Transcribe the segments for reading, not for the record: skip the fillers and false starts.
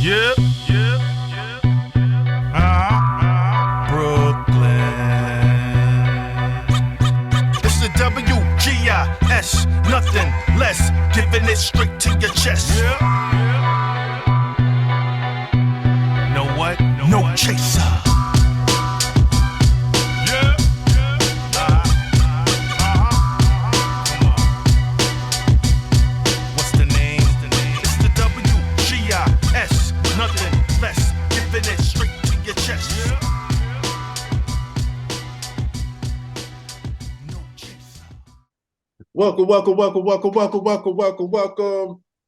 Yeah, yeah, yeah. Brooklyn. It's the WGIS, nothing less, giving it straight to your chest. Yeah, yeah. Know what? No chaser. Yeah, yeah. Come on. What's the name? It's the WGIS, nothing less, giving it straight to your chest. No chaser. Welcome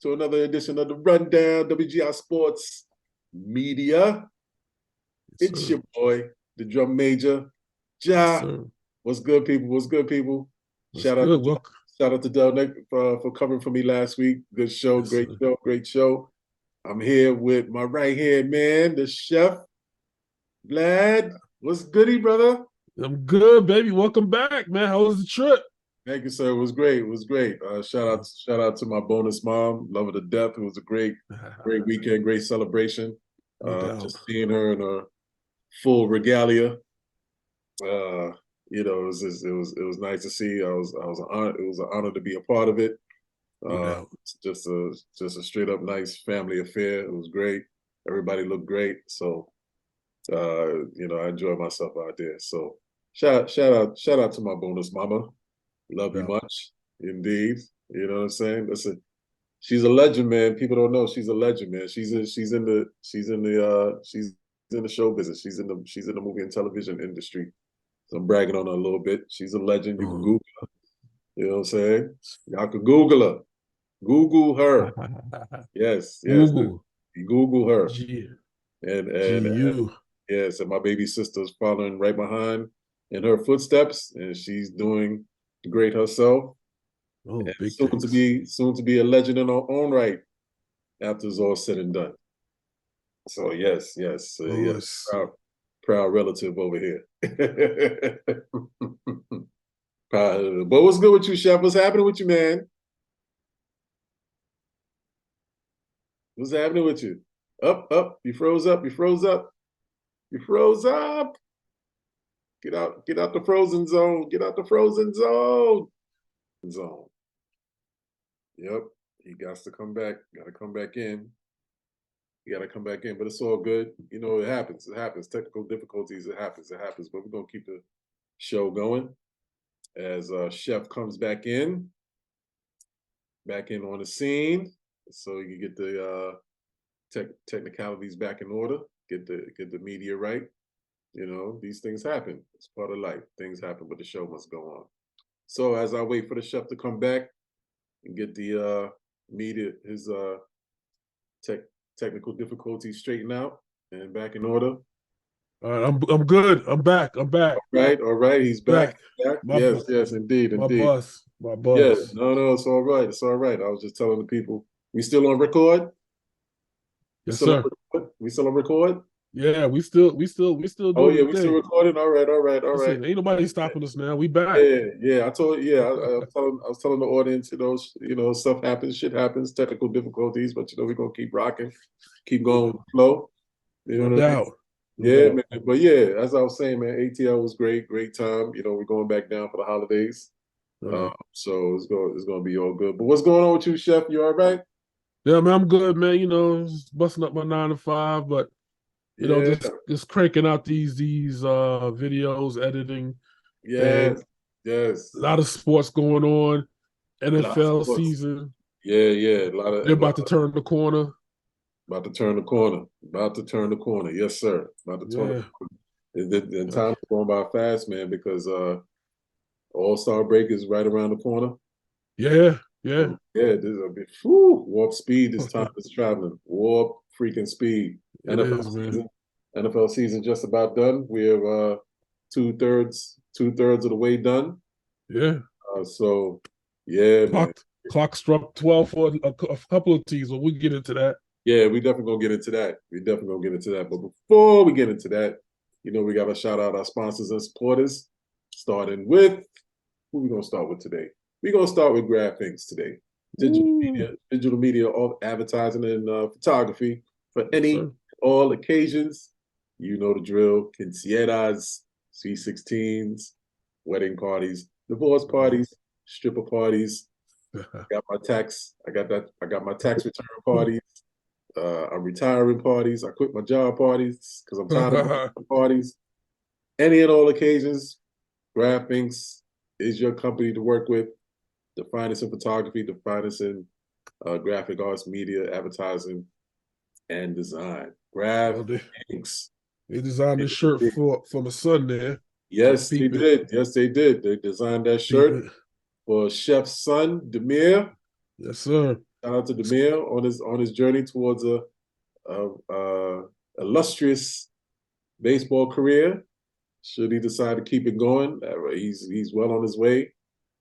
to another edition of the RunDown, WGISports Media. It's your boy, the drum major, Ja. What's good, people? What's good, people? Shout out to Del Nick for covering for me last week. Good show, great show. I'm here with my right hand man, the chef, Vlad. What's goody, brother? I'm good, baby. Welcome back, man. How was the trip? Thank you, sir. It was great. Shout out to my bonus mom. Love her to death. It was a great weekend, great celebration. Just seeing her in her full regalia. It was nice to see. It was an honor to be a part of it. It's just a straight up nice family affair. It was great. Everybody looked great. So I enjoyed myself out there. So shout out to my bonus mama. Love you much, indeed. You know what I'm saying? Listen, she's a legend, man. People don't know she's a legend, man. She's in the show business. She's in the movie and television industry. So I'm bragging on her a little bit. She's a legend. You can Google her. You know what I'm saying? Y'all can Google her. Google her. Yes. Google her. And yes, and my baby sister's following right behind in her footsteps, and she's doing great herself. Soon to be a legend in her own right after it's all said and done. So yes, proud relative over here. But what's good with you, Chef? What's happening with you, man? What's happening with you? Up. You froze up. Get out the frozen zone. Get out the frozen zone. Yep. He got to come back. Got to come back in. But it's all good. It happens. Technical difficulties, it happens. But we're going to keep the show going as Chef comes back in on the scene, so you can get the technicalities back in order, get the media right. These things happen. It's part of life. Things happen, but the show must go on. So as I wait for the chef to come back and get the media, his technical difficulties straightened out and back in order. All right, I'm good. I'm back. All right. He's back. Yes, indeed. My boss. Yes, no, it's all right. I was just telling the people, we still on record? Yes, sir. We still on record? Yeah, we still doing we still recording. All right. Listen, ain't nobody stopping us now. We back. Yeah. I was telling the audience, stuff happens, shit happens, technical difficulties, but we're gonna keep rocking, keep going with the flow. No doubt. Man. But yeah, as I was saying, man, ATL was great time. We're going back down for the holidays. So it's gonna be all good. But what's going on with you, Chef? You all right? Yeah, man, I'm good, man. Just busting up my 9 to 5, but just cranking out these videos, editing. Yes. A lot of sports going on. NFL season. Yeah. They're about to turn the corner. About to turn the corner. Yes, sir. About to turn the corner. And time's going by fast, man, because All-Star break is right around the corner. Yeah. There's a bit warp speed. This time is traveling. Warp freaking speed. NFL season just about done. We're two-thirds of the way done. Yeah. Clock struck 12 for a couple of teams, but we'll get into that. Yeah, we definitely gonna get into that. But before we get into that, we gotta shout out our sponsors and supporters. Starting with who we gonna start with today? We're gonna start with GrabThings today. Digital media, all advertising and photography. for Yes, any, sir. all occasions. You know the drill. Quinceañeras, C16s, wedding parties, divorce parties, stripper parties. Got my tax. I got my tax return parties. I'm retiring parties. I quit my job parties because I'm tired of parties. Any and all occasions, Graphics is your company to work with. The finest in photography, the finest in graphic arts, media, advertising, and design. Oh, Graphics. they designed this shirt for my son there. Yes, they Peep it. did. Yes, they did. They designed that Peep shirt it. for Chef's son, Demir. Yes, sir. Shout out to Demir on his journey towards a illustrious baseball career. Should he decide to keep it going, he's well on his way.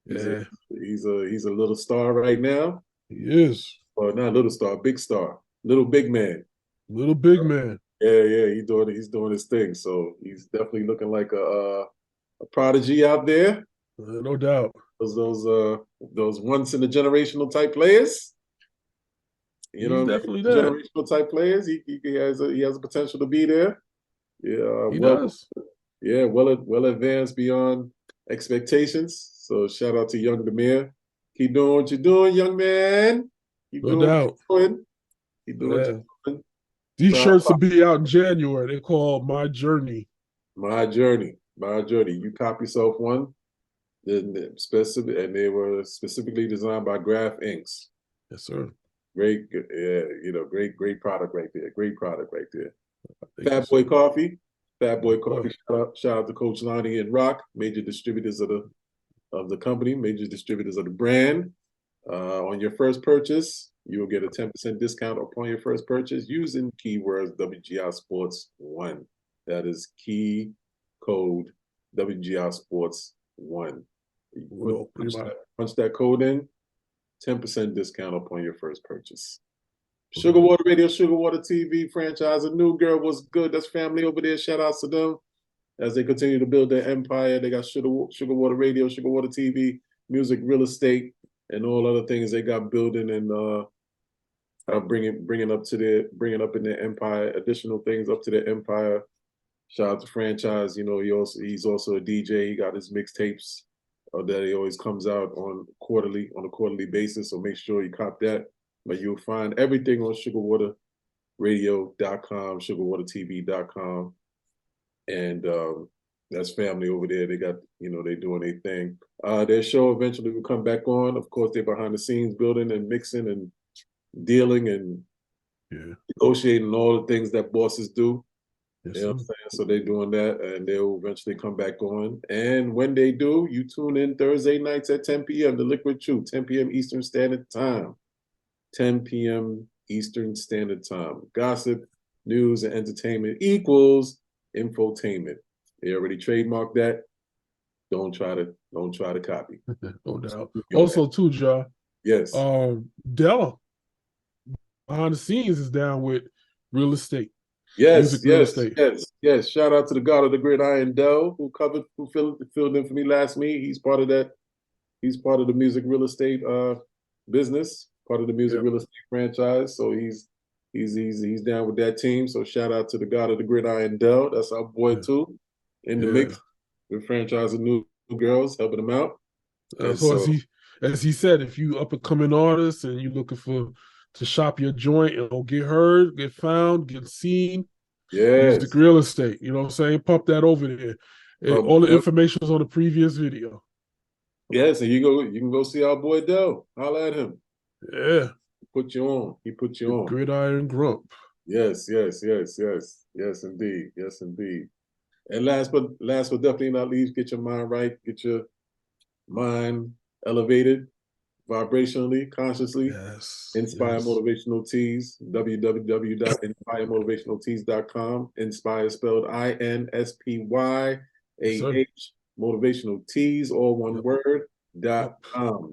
Yeah, He's a little star right now. he is. Well, not little star, little big man. Little big man. Yeah, he's doing his thing. So he's definitely looking like a prodigy out there. No doubt. Those once in a generational type players. You He's know what I definitely mean? that. Generational type players. He has a potential to be there. Yeah, He does. yeah, well advanced beyond expectations. So shout out to young Demir. Keep doing what you're doing, young man. Keep No doing doubt. what you're doing. Keep doing what Yeah. you're doing. These shirts will be out in January. They're called My Journey. My journey. You cop yourself one. Then specific, and they were specifically designed by Graph Inks. Yes, sir. Great, yeah, great product right there. Great product right there. Thank Fat you, Boy sir. Coffee. Fat Boy Yes, Coffee. Shout out to Coach Lonnie and Rock, major distributors of the company, major distributors of the brand. On your first purchase, you will get a 10% discount upon your first purchase using keywords WGISports1. That is key code WGISports1. Punch that code in, 10% discount upon your first purchase. Sugar Water Radio, Sugar Water TV franchise, a new girl was good. That's family over there. Shout outs to them as they continue to build their empire. They got Sugar Water Radio, Sugar Water TV, music, real estate, and all other things they got building and bringing up in their empire. Additional things up to their empire. Shout out to franchise. You know, he's also a DJ. He got his mixtapes that he always comes out on a quarterly basis. So make sure you cop that. But you'll find everything on sugarwaterradio.com, sugarwatertv.com. And that's family over there. They got, they doing their thing. Their show eventually will come back on. Of course, they're behind the scenes building and mixing and dealing and negotiating all the things that bosses do. Yes, you know what I'm saying? So they're doing that and they'll eventually come back on. And when they do, you tune in Thursday nights at 10 p.m. The Liquid Truth, 10 p.m. Eastern Standard Time. 10 p.m. Eastern Standard Time. Gossip, news, and entertainment equals infotainment. They already trademarked that. Don't try to copy. No doubt. Also, too, Ja. Yes. Della behind the scenes is down with real estate. Yes. Real estate. Yes. Shout out to the God of the Gridiron, Dell, who filled in for me last week. He's part of that. He's part of the music real estate business. Part of the music real estate franchise, so he's down with that team. So shout out to the God of the Gridiron, Dell. That's our boy too, in the mix with franchising new girls, helping them out. So as he said, if you up and coming artist and you looking to shop your joint and get heard, get found, get seen, music real estate. You know what I'm saying? Pump that over there. All the information is on the previous video. Yes, and you can go see our boy Dell. Holla at him. Yeah. Put you on. He put you on. Gridiron Grump. Yes, indeed. And last but definitely not least, get your mind right. Get your mind elevated, vibrationally, consciously. Yes. Inspire Motivational Tees. www.inspiremotivationaltees.com. Inspire spelled INSPYAH. Motivational Tees, all one word. .com.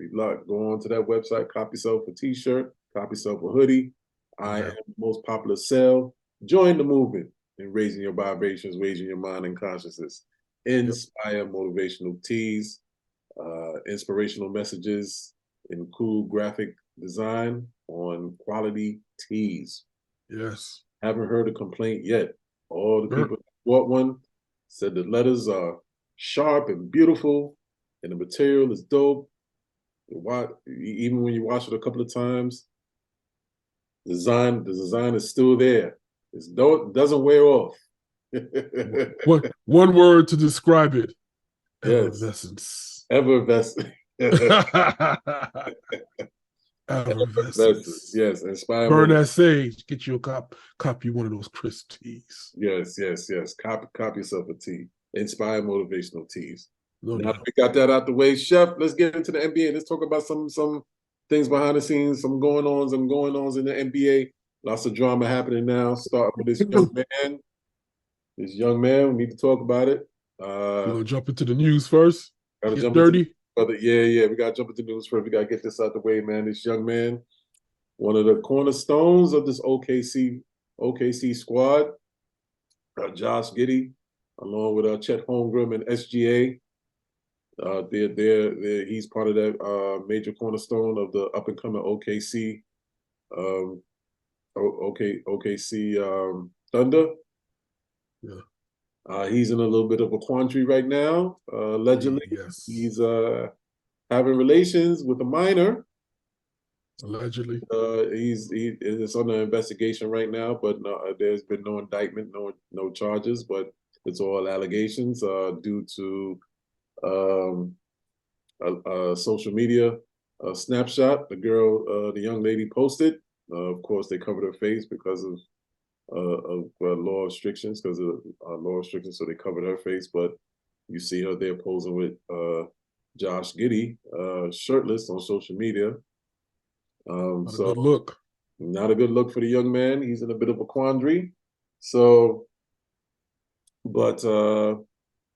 Go on to that website, cop yourself a t-shirt, cop yourself a hoodie. I am the most popular sale. Join the movement in raising your vibrations, raising your mind and consciousness. Inspire Motivational Tees, inspirational messages in cool graphic design on quality tees. Yes. Haven't heard a complaint yet. All the people that bought one said the letters are sharp and beautiful, and the material is dope. Even when you watch it a couple of times, the design is still there. It doesn't wear off. One word to describe it: effervescence. Effervescence. Effervescence. Yes, inspired. Burn that sage. Get you a copy one of those crisp teas. Yes. Copy yourself a tea. Inspired motivational teas. No now doubt. we got that out the way, Chef. Let's get into the NBA. Let's talk about some things behind the scenes, some going ons in the NBA. Lots of drama happening now. Starting with this young man. This young man, we need to talk about it. We're gonna jump into the news first. Gotta jump dirty. Yeah. We gotta jump into the news first. We gotta get this out the way, man. This young man, one of the cornerstones of this OKC squad, Josh Giddey, along with Chet Holmgren and SGA. He's part of that major cornerstone of the up and coming OKC Thunder. Yeah. He's in a little bit of a quandary right now. Allegedly, he's having relations with a minor. Allegedly, it's under investigation right now, but there's been no indictment, no charges, but it's all allegations due to a social media snapshot the young lady posted. Of course, they covered her face because of law restrictions, so they covered her face. But you see her there posing with Josh Giddey, shirtless on social media. not a good look. Not a good look for the young man. He's in a bit of a quandary. So, but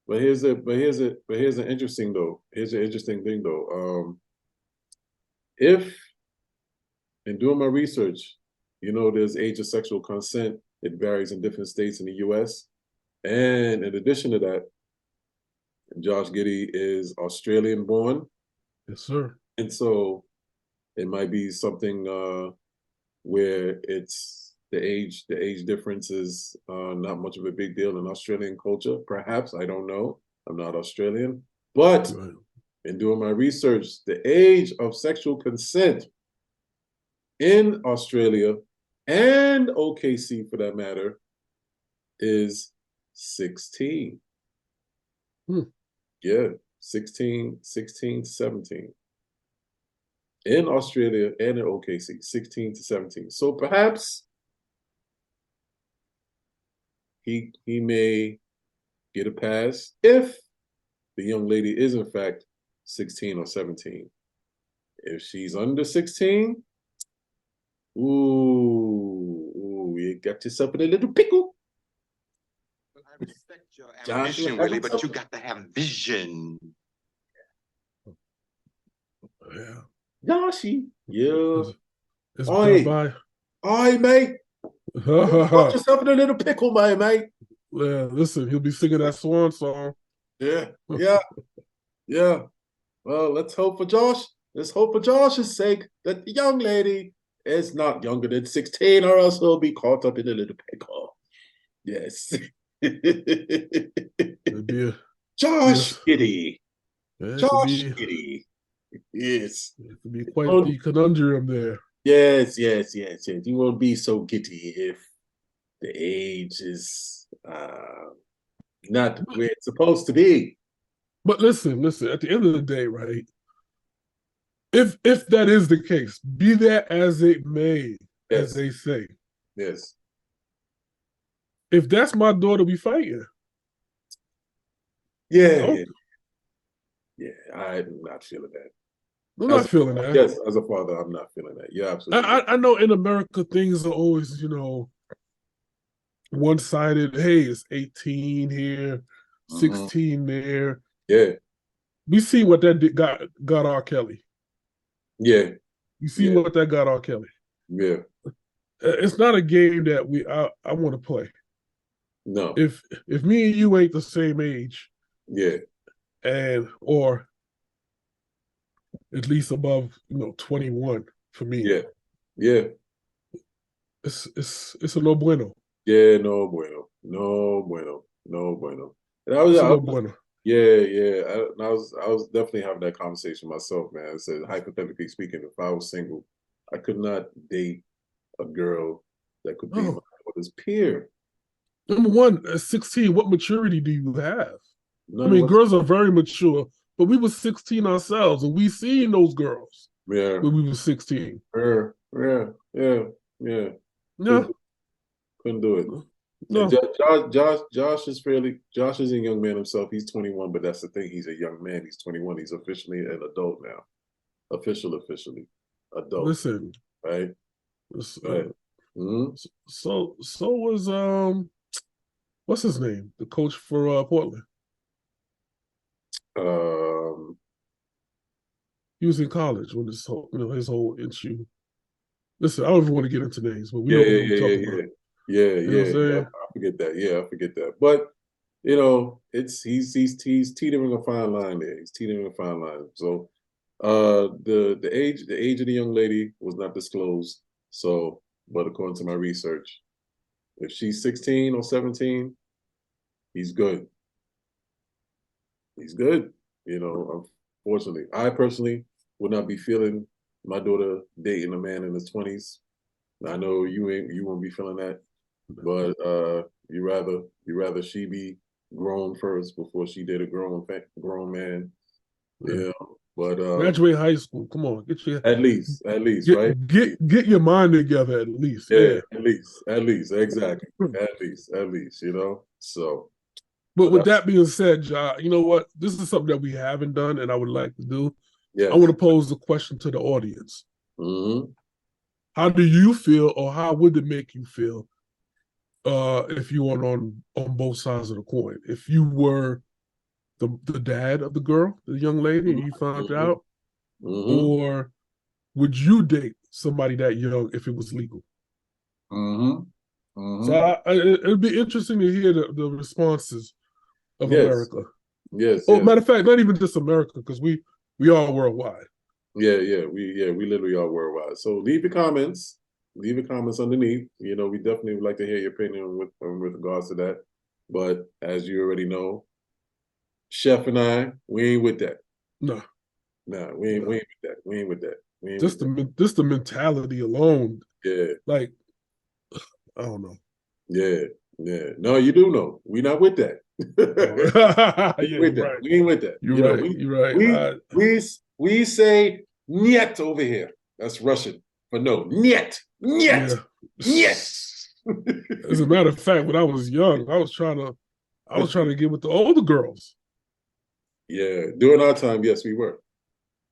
here's an interesting thing though. If in doing my research, there's age of sexual consent. It varies in different states in the U.S. And in addition to that, Josh Giddey is Australian born. Yes, sir. And so it might be something where it's the age difference is not much of a big deal in Australian culture. Perhaps, I don't know. I'm not Australian. But in doing my research, the age of sexual consent in Australia and OKC, for that matter, is 16. Yeah, 16 to 17. In Australia and in OKC, 16 to 17. So perhaps he may get a pass if the young lady is in fact 16 or 17. If she's under 16, you got yourself in a little pickle. I respect your ambition, Willie, but you got to have vision. Yeah. Yoshi. Yeah. It's done by. Oi, mate. Got yourself in a little pickle, mate. Yeah, listen, he'll be singing that swan song. Yeah. Well, let's hope for Josh's sake that the young lady is not younger than 16, or else he'll be caught up in a little pickle. Yes. Josh Giddey. Josh Giddey. Yes. It could be quite the conundrum there. Yes. You won't be so giddy if the age is not where it's supposed to be. But listen, at the end of the day, right? If that is the case, be that as it may, as they say. Yes. If that's my daughter we fighting. Yeah, I'm not feeling that. I'm not feeling that. Yes, as a father, I'm not feeling that. Yeah, absolutely. I know in America things are always, one-sided. Hey, it's 18 here, 16 there. Yeah. We see what that got R. Kelly. Yeah. You see what that got R. Kelly. Yeah. It's not a game that I want to play. No. If me and you ain't the same age. Yeah. Or at least above, 21 for me. Yeah. It's a no bueno. Yeah, no bueno, no bueno, no bueno. And It's a no bueno. yeah. I was definitely having that conversation myself, man. I said, hypothetically speaking, if I was single, I could not date a girl that could be my No. daughter's peer. Number one, at 16, what maturity do you have? I None mean, girls whatsoever. are very mature, but we were 16 ourselves, and we seen those girls Yeah, when we were 16. yeah. Couldn't, No, couldn't do it. And no. Josh is fairly. Josh is a young man himself. He's 21, but that's the thing. He's a young man. He's 21. He's officially an adult now. Officially adult. Listen, Right. Right. Mm-hmm. so was what's his name? The coach for Portland. Um. He was in college when this whole his whole issue. Listen, I don't even want to get into names, but we Yeah. know what we're talking about. Yeah. You know what I'm saying? I forget that. Yeah, I forget that. But you know, it's he's teetering a fine line there. He's teetering a fine line. So the age of the young lady was not disclosed. So, but according to my research, if she's 16 or 17, he's good. He's good. You know, unfortunately, I personally would not be feeling my daughter dating a man in his 20s. I know you won't be feeling that, but you rather she be grown first before she date a grown man. Yeah. Yeah, but Graduate high school. Come on, at least, right? get your mind together at least. Yeah, Yeah. at least, exactly, at least, you know. So, But but with that's that being said, Ja, you know what? This is something that we haven't done, and I would like to do. I want yes. to pose a question to the audience. Mm-hmm. How do you feel, or how would it make you feel, if you were on both sides of the coin? If you were the dad of the girl, the young lady, and you found Mm-hmm. out, Mm-hmm. or would you date somebody that young if it was legal? Mm-hmm. So Mm-hmm. it'd be interesting to hear the responses of Yes. America. Yes. Oh, Yes. matter of fact, not even just America, because we are worldwide. We literally are worldwide. So leave your comments. Leave your comments underneath. You know, we definitely would like to hear your opinion with regards to that. But as you already know, Chef and I, we ain't with that. No, Nah, no. we ain't with that. We ain't with that. We ain't Just with that. just the mentality alone. Yeah, Like, I don't know. yeah. No, you do know. We not with that. Yeah, We ain't with you're that. right. We ain't with that. You're You know, right. You're right. we say niet over here. That's Russian for no. Niet. Niet. Yeah. Niet. As a matter of fact, when I was young, I was trying to get with the older girls. Yeah, during our time, yes, we were.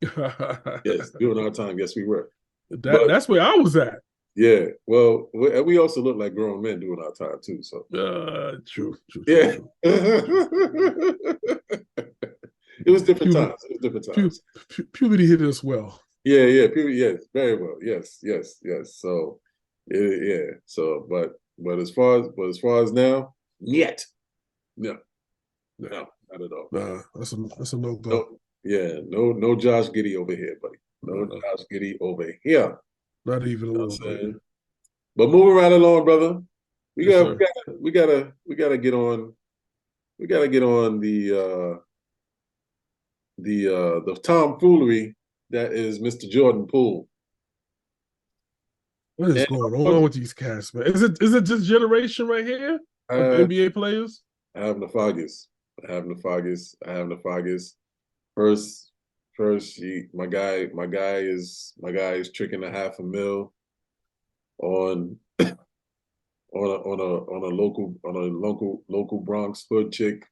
Yes, that during our time, yes, we were. But that's where I was at. yeah, well, we also look like grown men during our time too. So True. yeah, it was different Puberty, times. It was different times. puberty hit us well. Yeah. Yes, very well. Yes. So yeah. So, but as far as now, yet, no, not at all. Nah, that's a no go. No, yeah, no Josh Giddey over here, buddy. No Josh Giddey over here. Not even a You know little bit. But moving right along, brother. Yes, We gotta get on. We gotta get on the tomfoolery that is Mr. Jordan Poole. What is And going on with these cats, man? Is it this generation right here of NBA players? I have the foggiest. First, my guy is tricking $500,000 on local Bronx hood chick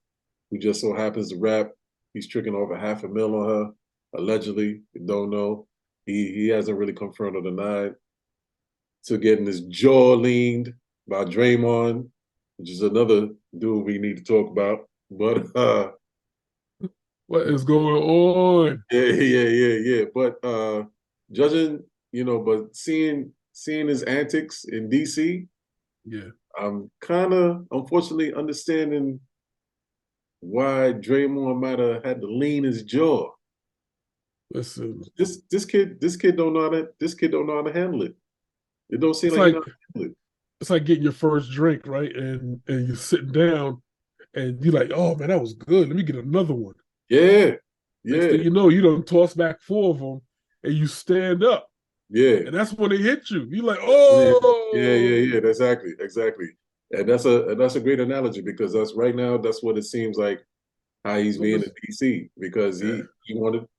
who just so happens to rap. He's tricking over $500,000 on her, allegedly. You don't know. He hasn't really confirmed or denied. To getting his jaw leaned by Draymond, which is another dude we need to talk about. But what is going on? Yeah. But judging, but seeing his antics in DC, yeah, I'm kind of unfortunately understanding why Draymond might have had to lean his jaw. Listen, This kid don't know how to handle it. It don't seem It's like like it's like getting your first drink, right? And you're sitting down and you're like, oh man, that was good. Let me get another one. Yeah, Next yeah, thing you know, you don't toss back 4 of them and you stand up. yeah. And that's when they hit you. You're like, Yeah, oh, yeah. Exactly, exactly. And that's a great analogy because that's right now. That's what it seems like how he's being in DC because yeah,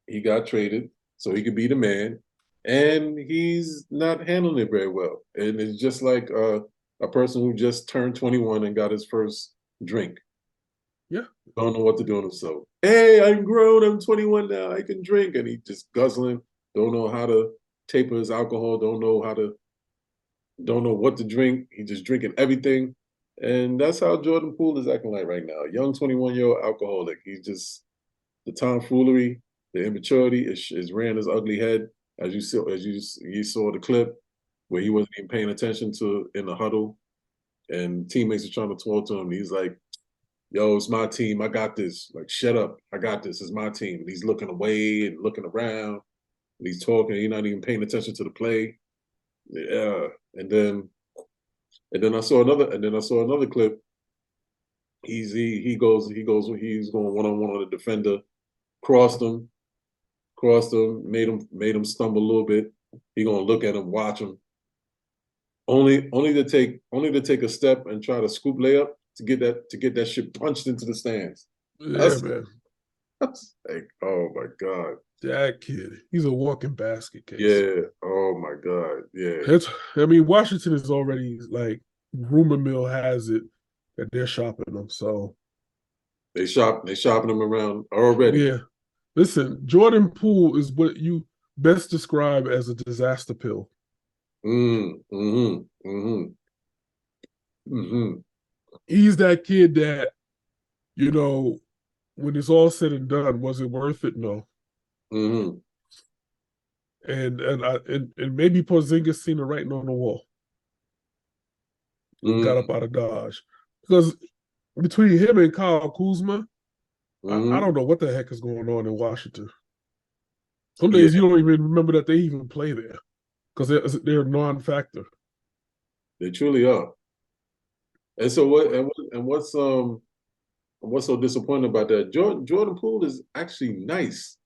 he got traded so he could be the man, and he's not handling it very well. And it's just like a person who just turned 21 and got his first drink. yeah. Don't know what to do with himself. Hey, I'm grown. I'm 21 now. I can drink, and he just guzzling. Don't know how to taper his alcohol. Don't know what to drink. He just drinking everything. And that's how Jordan Poole is acting like right now. A young 21-year-old alcoholic. He's just the tomfoolery, the immaturity is ran his ugly head. As you saw the clip where he wasn't even paying attention to in the huddle, and teammates are trying to talk to him. He's like, "Yo, it's my team. I got this. Like, shut up. I got this. It's my team." And he's looking away and looking around. And he's talking. He's not even paying attention to the play. Yeah, and then I saw another clip. He goes he's going one-on-one on the defender, crossed him, made him stumble a little bit. He gonna look at him, watch him. Only to take a step and try to scoop layup to get that shit punched into the stands. Yeah, man. That's like, oh my God. That kid, he's a walking basket case. Yeah. Oh my God. Yeah. I mean, Washington is already like rumor mill has it that they're shopping them. So they shopping them around already. Yeah. Listen, Jordan Poole is what you best describe as a disaster pill. He's that kid that, when it's all said and done, was it worth it? No. And maybe Porzingis seen the writing on the wall. Got up out of Dodge. Because between him and Kyle Kuzma, I don't know what the heck is going on in Washington. Some days you don't even remember that they even play there because they're a non-factor. They truly are. And so what's so disappointing about that? Jordan Poole is actually nice.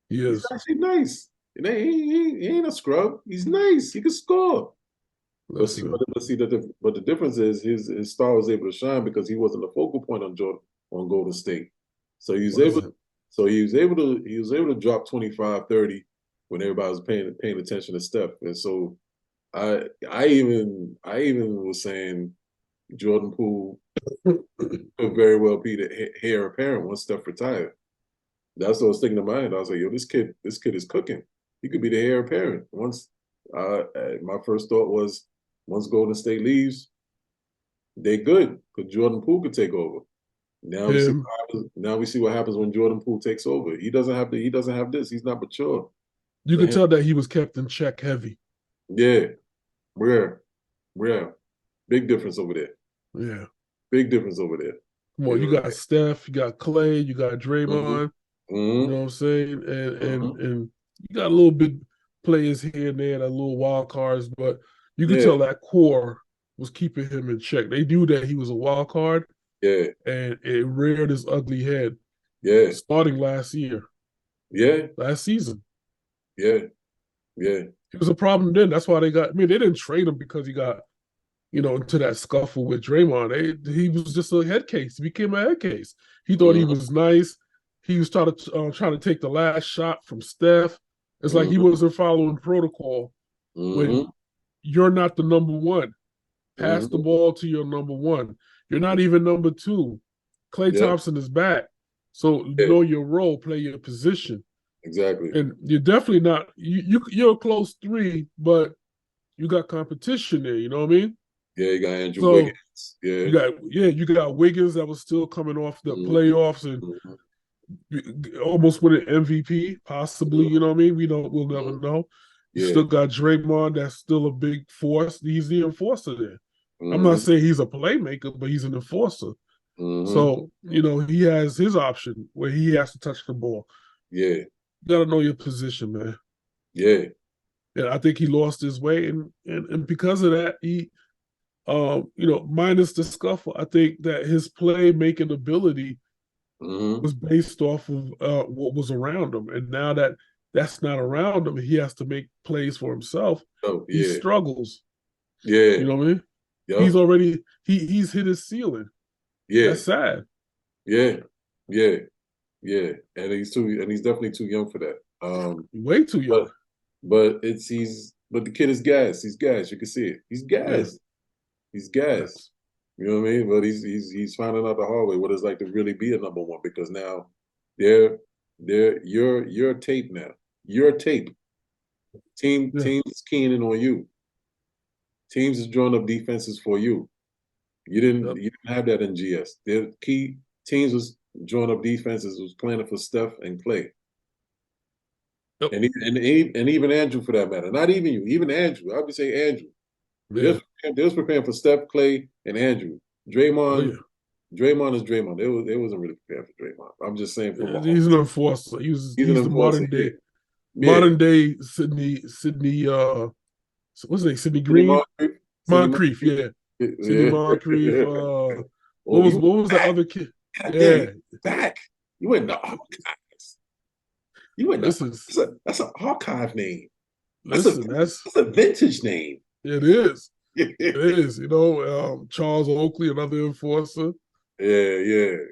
He is. He's actually nice. He ain't a scrub. He's nice. He can score. But the difference is his star was able to shine because he wasn't the focal point on Golden State. So he was able to drop 25, 30 when everybody was paying attention to Steph. And so I even was saying Jordan Poole could very well be the heir apparent once Steph retired. That's what I was thinking in my mind. I was like, yo, this kid is cooking. He could be the heir apparent. Once my first thought was once Golden State leaves, they good because Jordan Poole could take over. Now we see what happens when Jordan Poole takes over. He doesn't have this. He's not mature. You can tell that he was kept in check heavy. Yeah. Rare. Big difference over there. Yeah. Big difference over there. Well, you got Steph, you got Clay, you got Draymond. You know what I'm saying? And you got a little bit players here and there, that little wild cards, but you can tell that core was keeping him in check. They knew that he was a wild card. Yeah. And it reared his ugly head. Yeah. Starting last year. Yeah. Last season. Yeah. Yeah. It was a problem then. That's why they didn't trade him because he got, into that scuffle with Draymond. He was just a head case. He became a head case. He thought he was nice. He was trying to take the last shot from Steph. It's like he wasn't following protocol when you're not the number one. Pass the ball to your number one. You're not even number two. Klay Thompson is back. So know your role, play your position. Exactly. And you're definitely not you're a close three, but you got competition there, you know what I mean? Yeah, you got Andrew Wiggins. Yeah. You got Wiggins that was still coming off the playoffs and almost with an MVP, possibly, you know what I mean? We'll never know. You still got Draymond, that's still a big force. He's the enforcer there. I'm not saying he's a playmaker, but he's an enforcer. So, he has his option where he has to touch the ball. Yeah. You got to know your position, man. Yeah. And I think he lost his way, and because of that, he, minus the scuffle, I think that his playmaking ability was based off of what was around him, and now that that's not around him, he has to make plays for himself. Oh, he struggles. Yeah, you know what I mean. Yep. He's already he's hit his ceiling. Yeah, that's sad. Yeah, and he's definitely too young for that. Way too young. But the kid is gas. He's gas. You can see it. He's gas. Yeah. He's gas. Yes. You know what I mean? But he's finding out the hard way what it's like to really be a number one, because now you're tape now. You're tape. Teams is keying in on you. Teams is drawing up defenses for you. You didn't have that in GS. The key teams was drawing up defenses, was planning for Steph and Clay. Yep. And even Andrew, for that matter. Not even you, even Andrew. I would say Andrew. Yeah. They was preparing for Steph, Clay, and Andrew. Draymond is Draymond. They wasn't really prepared for Draymond. I'm just saying. He's an enforcer. He's the modern day Sidney. What's his name? Sidney Green. Moncrief. Yeah. Sidney Moncrief. What was the other kid? Back. You went to archives. That's an archive name. That's a vintage name. It is. It is. Charles Oakley, another enforcer. Yeah. You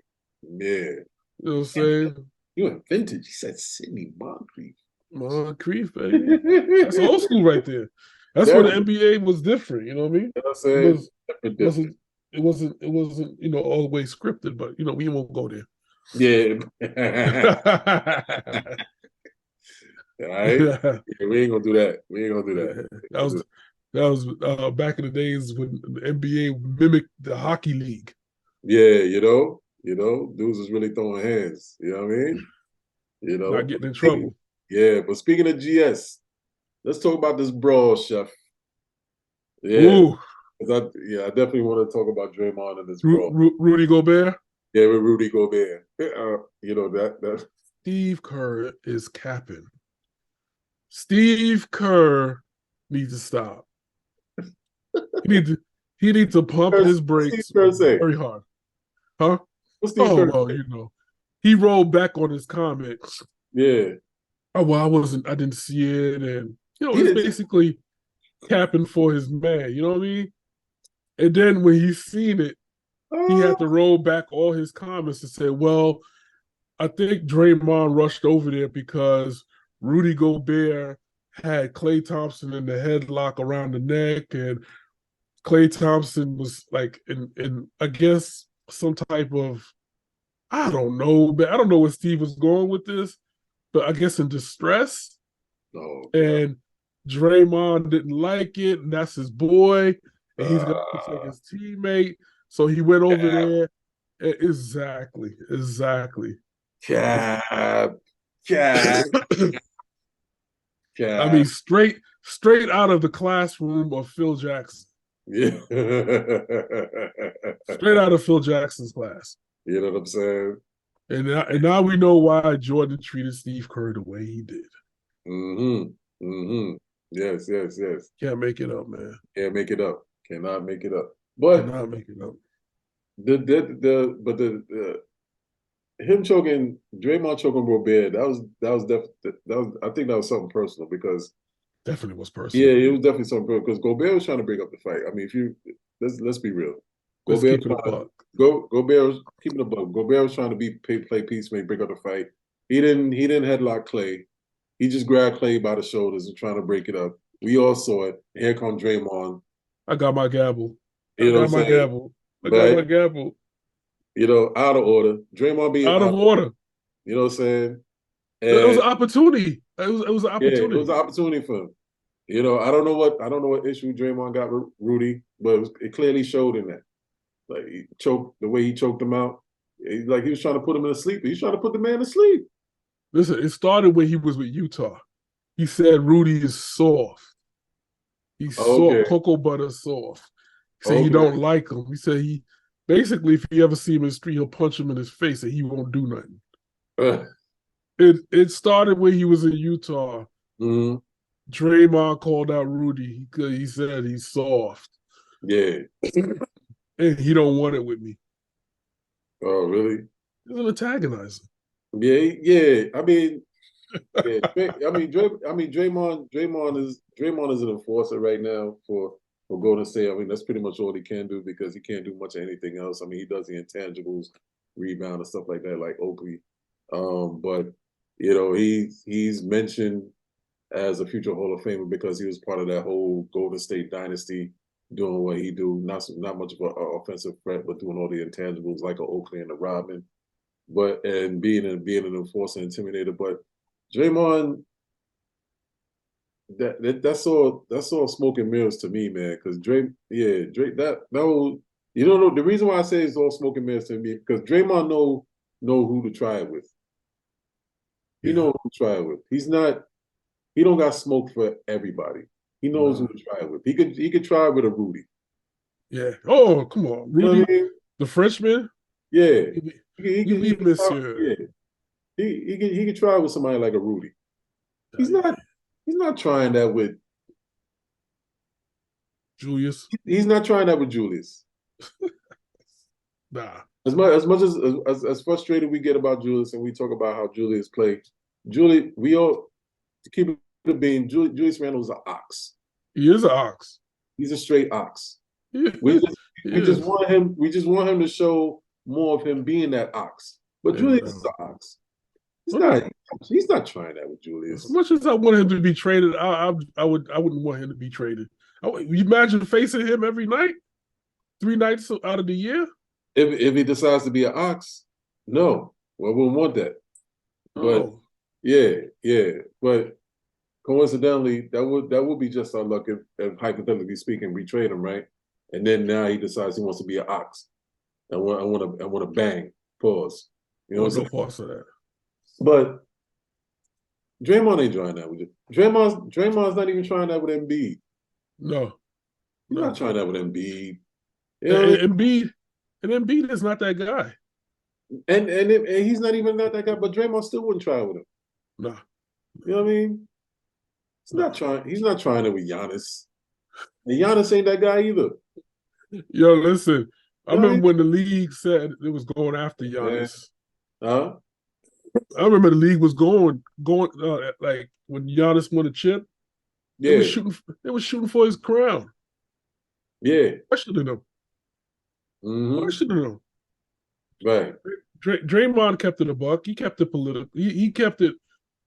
know what I'm saying? You went vintage. He said Sidney Moncrief. Moncrief, baby. That's old school right there. That's when the NBA was different. You know what I mean? You know what I'm saying? It wasn't all the way scripted, but we won't go there. Yeah. All right. Yeah, we ain't gonna do that. That was back in the days when the NBA mimicked the hockey league. Yeah, dudes was really throwing hands. You know what I mean? Not getting in trouble. Yeah, but speaking of GS, let's talk about this brawl, Chef. Yeah. Ooh. I definitely want to talk about Draymond and this brawl. Rudy Gobert? Yeah, with Rudy Gobert. That Steve Kerr is capping. Steve Kerr needs to stop. He needs to pump his brakes very hard. Huh? What's Steve Kerr? Well, he rolled back on his comments. Yeah. Oh, well, I didn't see it. And, he's basically capping for his man. You know what I mean? And then when he's seen it, he had to roll back all his comments and say, well, I think Draymond rushed over there because Rudy Gobert had Klay Thompson in the headlock around the neck, and Klay Thompson was like in I guess some type of, I don't know, but I don't know where Steve was going with this, but I guess in distress. And Draymond didn't like it, and that's his boy, and he's gonna protect his teammate. So he went over there. Exactly. Cap. I mean, straight out of the classroom of Phil Jackson. Yeah. Straight out of Phil Jackson's class. You know what I'm saying? And now we know why Jordan treated Steve Kerr the way he did. Yes. Can't make it up, man. Can't make it up. Cannot make it up. But cannot make it up. Him choking, Draymond choking Gobert, I think that was something personal, because definitely was personal. Yeah, it was definitely something personal, because Gobert was trying to break up the fight. I mean, let's be real. Gobert was keeping the buck. Gobert was trying to play peacemaker, break up the fight. He didn't headlock Clay. He just grabbed Clay by the shoulders and trying to break it up. We all saw it. Here comes Draymond. I got my gavel. I got my gavel. Out of order. Draymond being out of order. You know what I'm saying? And it was an opportunity. It was an opportunity. Yeah, it was an opportunity for him. I don't know what issue Draymond got with Rudy, but it clearly showed in that. Like, the way he choked him out. Like, he was trying to put him in a sleep. He's trying to put the man to sleep. Listen, it started when he was with Utah. He said Rudy is soft. He's soft, cocoa butter soft. He said he don't like him. He said basically, if you ever see him in the street, he'll punch him in his face and he won't do nothing. It started when he was in Utah. Mm-hmm. Draymond called out Rudy because he said he's soft. Yeah. And he don't want it with me. Oh, really? He's an antagonizer. Yeah, yeah. I mean, yeah. Draymond is an enforcer right now for Golden State. I mean, that's pretty much all he can do because he can't do much of anything else. I mean, he does the intangibles, rebound and stuff like that, like Oakley. But you know, he's mentioned as a future Hall of Famer because he was part of that whole Golden State dynasty, doing what he do. Not much of an offensive threat, but doing all the intangibles like a Oakley and a Rodman. But and being an enforcer, intimidator. But Draymond, that's all smoke and mirrors to me, man. Because Drake, that whole, you don't know the reason why I say it's all smoke and mirrors to me because Draymond know who to try it with. He knows who to try it with. He don't got smoke for everybody. He knows who to try it with. He could try it with a Rudy. Yeah. Oh, come on, Rudy, you know what I mean? the Frenchman. Yeah. He could try it with somebody like a Rudy. He's not trying that with Julius. He's not trying that with Julius. Nah. As much as frustrated we get about Julius and we talk about how Julius played, we all to keep it being Julius Randle's an ox. He is an ox. He's a straight ox. Yeah. We just want him to show more of him being that ox. But Julius is an ox. He's not trying that with Julius. As much as I want him to be traded, I wouldn't want him to be traded. You imagine facing him every night, 3 nights out of the year? If he decides to be an ox, no, I wouldn't want that. But yeah. But coincidentally, that would be just our luck if hypothetically speaking, we trade him, right? And then now he decides he wants to be an ox. I want to bang. Pause. You know what I'm saying? Pause for that. But Draymond ain't trying that with you. Draymond's not even trying that with Embiid. No. He's not trying that with Embiid. You know, Embiid is not that guy. And he's not even that guy, but Draymond still wouldn't try it with him. No. You know what I mean? He's not trying it with Giannis. And Giannis ain't that guy either. Yo, listen. I remember when the league said it was going after Giannis. Huh? I remember the league was going like when Giannis won a chip. Yeah, they were shooting for his crown. Yeah, questioning him. Questioning him. Right. Draymond kept it a buck. He kept it political. He kept it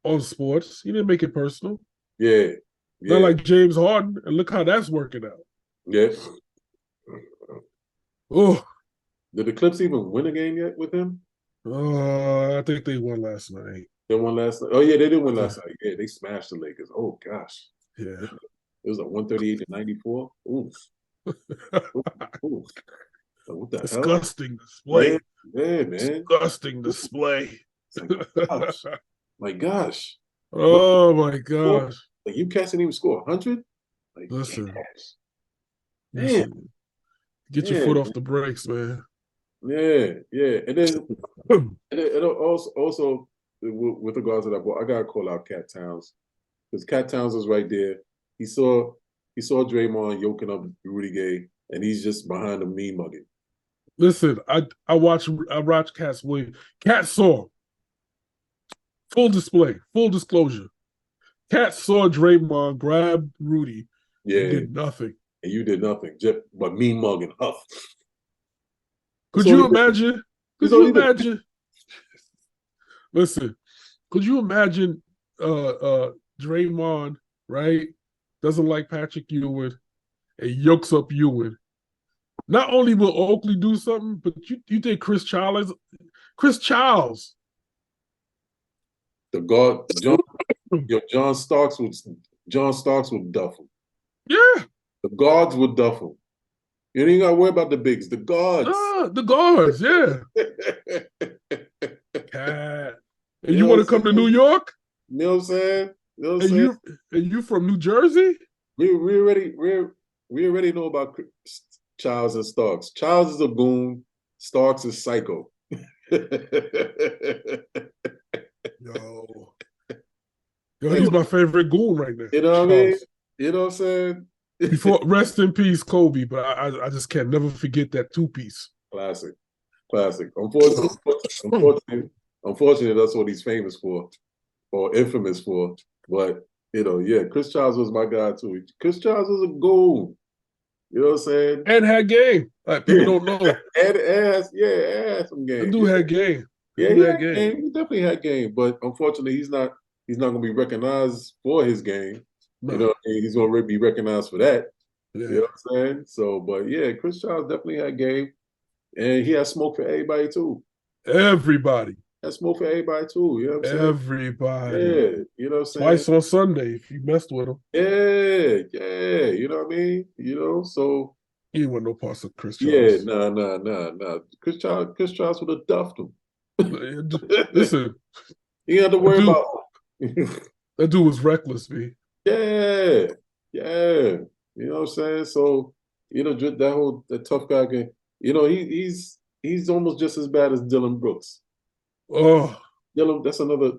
on sports. He didn't make it personal. Yeah. Not like James Harden. And look how that's working out. Yeah. Oh. Did the Clips even win a game yet with him? I think they won last night. They won last night. Oh yeah, they did win last night. Yeah, they smashed the Lakers. Oh gosh. Yeah. It was a 138-94. Oof. Oof. What the Disgusting display. Yeah, man. Disgusting display. My gosh. Oh my gosh. Like you cats didn't even score 100? Like, listen. Get your foot off the brakes, man. Yeah. And then also with regards to that ball, I gotta call out Cat Towns. Because Cat Towns was right there. He saw Draymond yoking up Rudy Gay, and he's just behind him mean mugging. Listen, I watched Cat's Williams. Cat saw. Full disclosure. Cat saw Draymond grab Rudy. Yeah. And did nothing. And you did nothing. Just but mean mugging. Huff. Could you imagine? Listen, could you imagine Draymond, right? Doesn't like Patrick Ewing and yokes up Ewing. Not only will Oakley do something, but you think Chris Charles? The guard, John Starks would duff him. Yeah. The guards would duff him. You ain't gotta worry about the bigs. The guards. The guards, yeah. Cat. And you want to come to New York? You know what I'm saying? And you from New Jersey? We already know about Charles and Starks. Charles is a goon. Starks is psycho. Yo. Yo, he's my favorite goon right now. You know what I mean? You know what I'm saying? Before, rest in peace, Kobe. But I just can't never forget that 2-piece. Classic. Unfortunately, that's what he's famous for, or infamous for. But Chris Childs was my guy too. Chris Childs was a goon. You know what I'm saying? And had game. Like people don't know. and had some game. The dude had game. He had game. He definitely had game. But unfortunately, he's not going to be recognized for his game. No. You know what I mean? He's going to be recognized for that. Yeah. You know what I'm saying? So, but yeah, Chris Childs definitely had game. And he had smoke for everybody too. Everybody. Had smoke for everybody too. You know what I'm saying? Everybody. Yeah. You know what I'm saying? Twice on Sunday if you messed with him. Yeah. You know what I mean? So he didn't want no parts of Chris Childs. Yeah, no. Chris Childs would have duffed him. Listen. You had to worry about that dude was reckless, man. Yeah. You know what I'm saying? So, that tough guy can, he's almost just as bad as Dylan Brooks. Oh. Dylan, that's another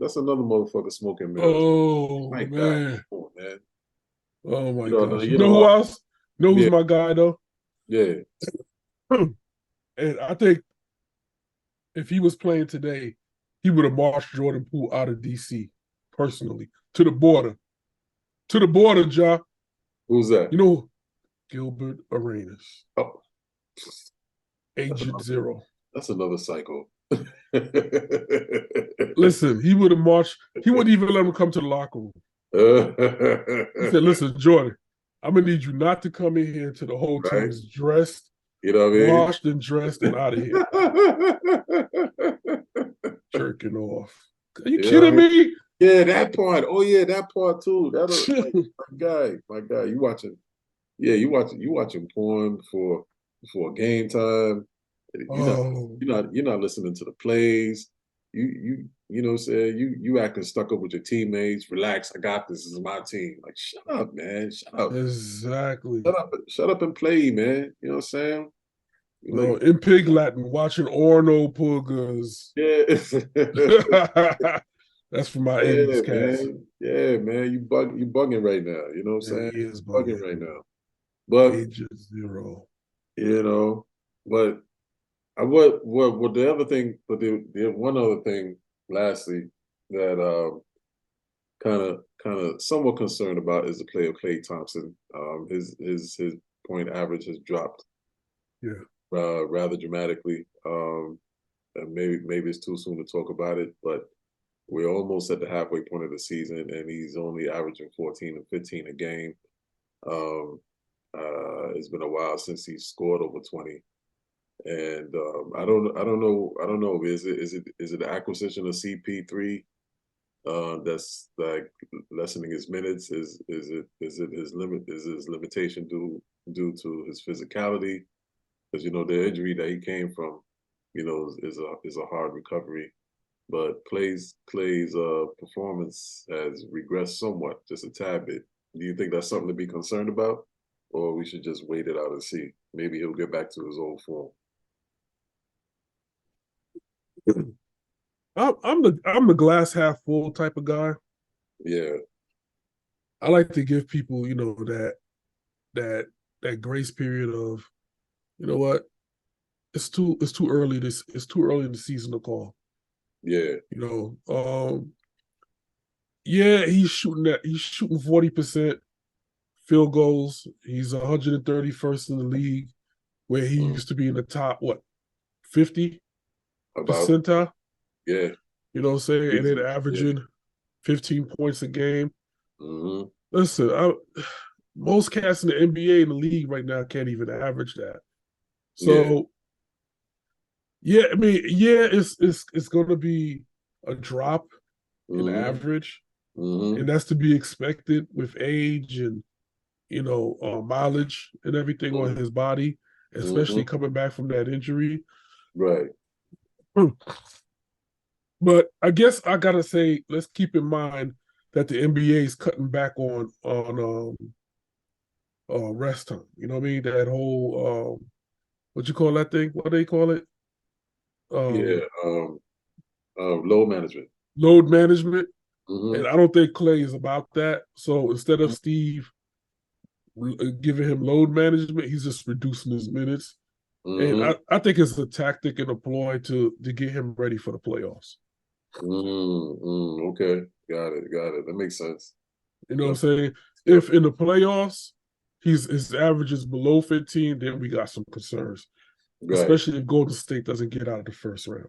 motherfucker smoking, man. Oh, my man. God. Come on, man. Oh my gosh. You know who else? You know who's my guy though? Yeah. And I think if he was playing today, he would have marched Jordan Poole out of DC personally to the border. To the border, Ja. Who's that? You know, Gilbert Arenas. Oh. Agent Zero. That's another psycho. Listen, he would have marched. He wouldn't even let him come to the locker room. He said, listen, Jordan, I'm going to need you not to come in here until the whole team is dressed, you know what I mean? Washed and dressed and out of here. Jerking off. Are you kidding me? Yeah, that part. Oh yeah, that part too. That's my guy. You watching porn for game time. You're not listening to the plays. You know what I'm saying? You acting stuck up with your teammates. Relax, I got this. This is my team. Like, shut up, man. Shut up. Exactly. Shut up and play, man. You know what I'm saying? No, in Pig Latin, watching Orno Pugas. Yeah. That's for my 80s cats. Yeah, man. You bugging right now. You know what I'm saying? He is bugging right now. But Agent Zero. But what the other thing, but the one other thing, lastly, that kind of somewhat concerned about is the play of Klay Thompson. His point average has dropped. Yeah. Rather dramatically. And maybe it's too soon to talk about it, but we're almost at the halfway point of the season, and he's only averaging 14 and 15 a game. It's been a while since he scored over 20, and I don't know. Is it the acquisition of CP3 that's like lessening his minutes? Is it his limit? Is his limitation due to his physicality? Because the injury that he came from, is a hard recovery. But Klay's performance has regressed somewhat, just a tad bit. Do you think that's something to be concerned about, or we should just wait it out and see? Maybe he'll get back to his old form. I'm the glass half full type of guy. Yeah, I like to give people, that grace period of, you know what, it's too early. It's too early in the season to call. Yeah, he's shooting 40% field goals. He's 131st in the league, where he used to be in the top 50 percentile. Yeah, you know what I'm saying, and then averaging 15 points a game. Mm-hmm. Listen, most cats in the NBA in the league right now can't even average that. So, it's going to be a drop in average, and that's to be expected with age and mileage and everything on his body, especially coming back from that injury. Right. But I guess I gotta say, let's keep in mind that the NBA is cutting back on rest time. You know what I mean? That whole what you call that thing? What do they call it? Load management. Load management. And I don't think Clay is about that. So instead of Steve giving him load management, he's just reducing his minutes. And I think it's a tactic and a ploy to get him ready for the playoffs. Okay, got it. That makes sense. You know what I'm saying? If in the playoffs his average is below 15, then we got some concerns, especially if Golden State doesn't get out of the first round.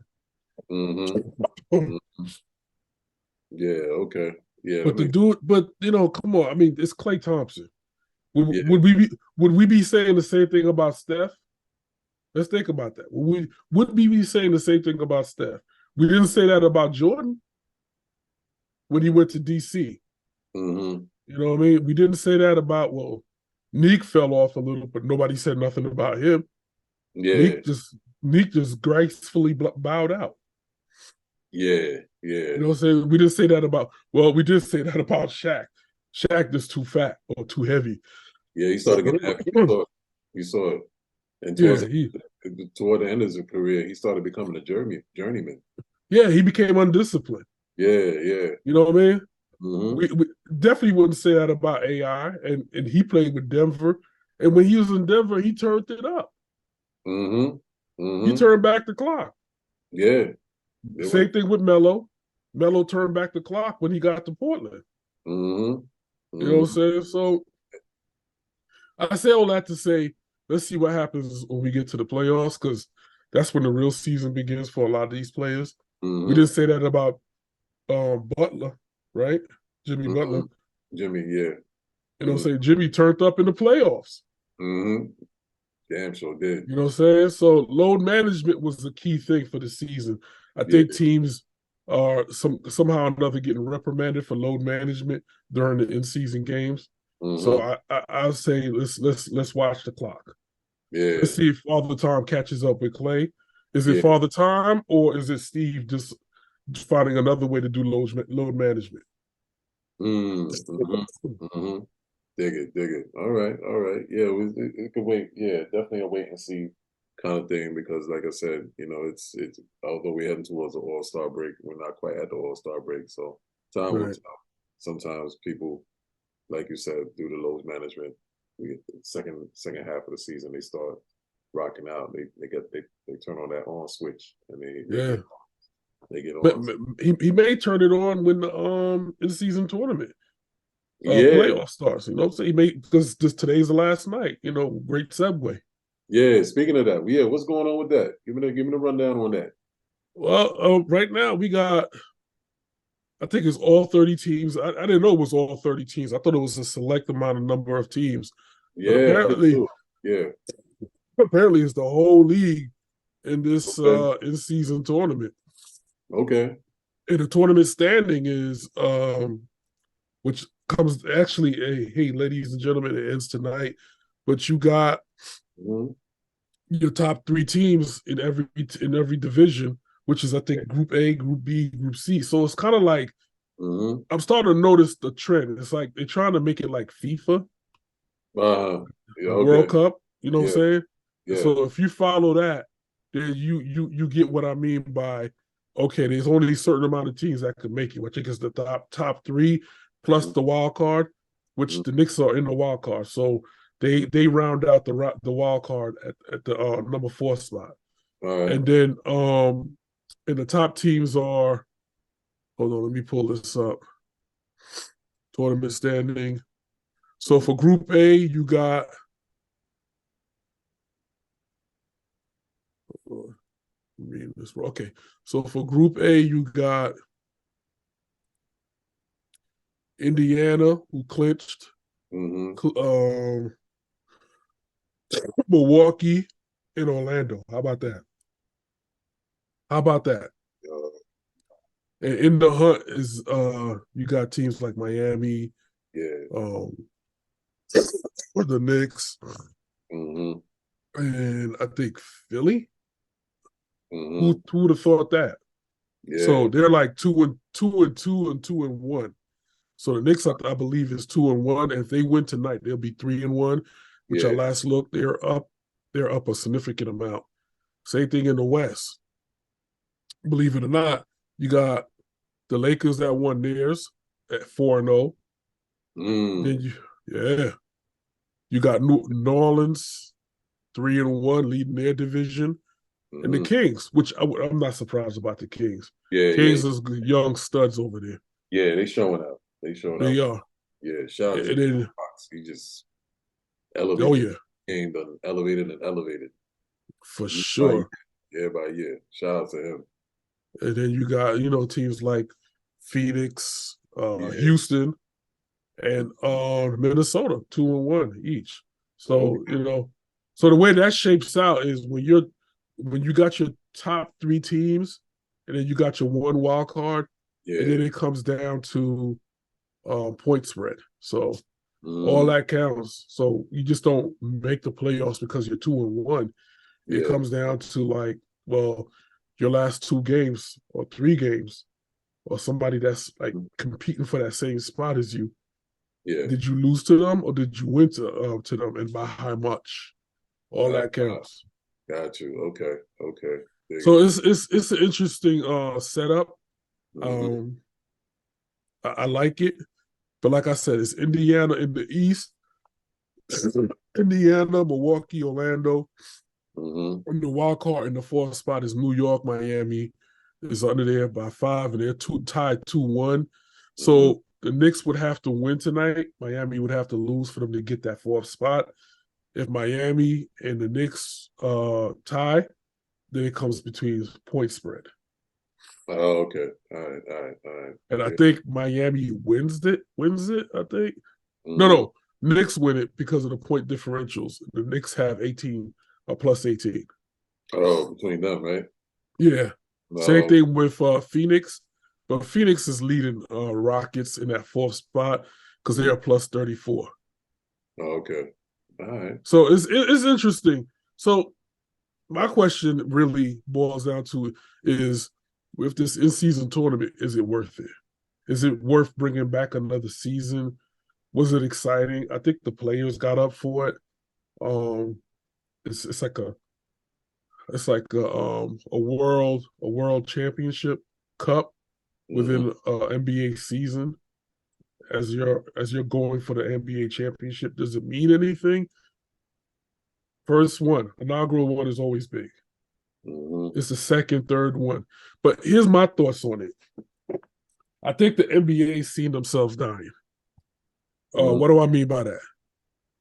Yeah. Okay. Yeah. But come on. I mean, it's Klay Thompson. Would we be saying the same thing about Steph? Let's think about that. Would we be saying the same thing about Steph? We didn't say that about Jordan when he went to DC. You know what I mean? We didn't say that about, Neek fell off a little, but nobody said nothing about him. Yeah. Neek just gracefully bowed out. Yeah. You know what I'm saying? We didn't say that about, we did say that about Shaq. Shaq just too fat or too heavy. Yeah, he started getting happy. You saw it. And toward the end of his career, he started becoming a journeyman. Yeah, he became undisciplined. Yeah. You know what I mean? We definitely wouldn't say that about AI. And he played with Denver. And when he was in Denver, he turned it up. He turned back the clock. Yeah. Same thing with Melo. Melo turned back the clock when he got to Portland. You know what I'm saying? So I say all that to say, let's see what happens when we get to the playoffs, because that's when the real season begins for a lot of these players. We didn't say that about Butler, right? Jimmy Butler. Jimmy, yeah. You know what I'm saying? Jimmy turned up in the playoffs. Damn sure did. You know what I'm saying? So load management was the key thing for the season. I think teams are somehow or another getting reprimanded for load management during the in-season games. So I'll say let's watch the clock. Yeah. Let's see if Father Time catches up with Clay. Is it Father Time, or is it Steve just finding another way to do load management? Dig it. All right. Yeah, it could wait. Yeah, definitely a wait and see kind of thing, because like I said, it's although we're heading towards the All-Star break, we're not quite at the All-Star break. So time will tell. Sometimes people, like you said, do the load management. We get the second half of the season, they start rocking out. They turn on that on switch, and they get on. He may turn it on when the in-season tournament playoff starts. You know what I'm saying? He may, because today's the last night. Great segue. Yeah. Speaking of that, what's going on with that? Give me the rundown on that. Well, right now we got, I think it's all 30 teams. I didn't know it was all 30 teams. I thought it was a select number of teams. Yeah. Apparently it's the whole league in this in-season tournament. Okay. And the tournament standing is, which comes actually, hey, ladies and gentlemen, it ends tonight. But you got your top 3 teams in every division, which is, I think, Group A, Group B, Group C. So it's kind of like, I'm starting to notice the trend. It's like they're trying to make it like FIFA, World Cup. You know what I'm saying? Yeah. So if you follow that, then you get what I mean by, okay, there's only a certain amount of teams that could make it. I think it's the top 3 plus the wild card, which the Knicks are in the wild card. So they round out the wild card at the number 4 slot. And then and the top teams are, hold on, let me pull this up. Tournament standing. So for Group A, you got, okay. So for Group A, you got Indiana, who clinched. Milwaukee and Orlando. How about that? And in the hunt is you got teams like Miami, or the Knicks, and I think Philly. Who would have thought that? Yeah. So they're like 2-2 and 2-1. So the Knicks, I believe, is 2-1. And if they win tonight, they'll be 3-1. Which our last look, they're up a significant amount. Same thing in the West. Believe it or not, you got The Lakers that won theirs at 4-0. Then you got New Orleans 3-1 leading their division, and the Kings, which I'm not surprised about the Kings. Kings is young studs over there. Yeah, they showing up. They are. Yeah, shout out to Fox. He just elevated. Oh yeah, game done elevated and elevated for sure. Year by year. Shout out to him. And then you got teams like Phoenix, Houston, and Minnesota 2-1 each. So so the way that shapes out is when you got your top 3 teams, and then you got your one wild card, and then it comes down to point spread. So all that counts. So you just don't make the playoffs because you're 2-1. It comes down to your last 2 games or 3 games, or somebody that's like competing for that same spot as you. Yeah. Did you lose to them or did you win to them, and by how much? All that counts. Got you. Okay. So it's an interesting setup. I like it, but like I said, it's Indiana in the East, Indiana, Milwaukee, Orlando. In the wild card in the 4th spot is New York, Miami is under there by 5, and they're tied 2-1. So the Knicks would have to win tonight. Miami would have to lose for them to get that 4th spot. If Miami and the Knicks tie, then it comes between point spread. Oh, okay. All right. And I think Miami wins it, I think. No, Knicks win it because of the point differentials. The Knicks have 18 or plus 18. Oh, between them, right? Yeah. Same thing with Phoenix. But Phoenix is leading Rockets in that 4th spot because they are plus 34. Oh, okay. All right. So it's interesting. So my question really boils down to is, with this in-season tournament, is it worth it? Is it worth bringing back another season? Was it exciting? I think the players got up for it. It's like a world championship cup within NBA season. As you're going for the NBA championship, does it mean anything? First one, inaugural one, is always big. It's the second, third one. But here's my thoughts on it. I think the NBA seen themselves dying. What do I mean by that?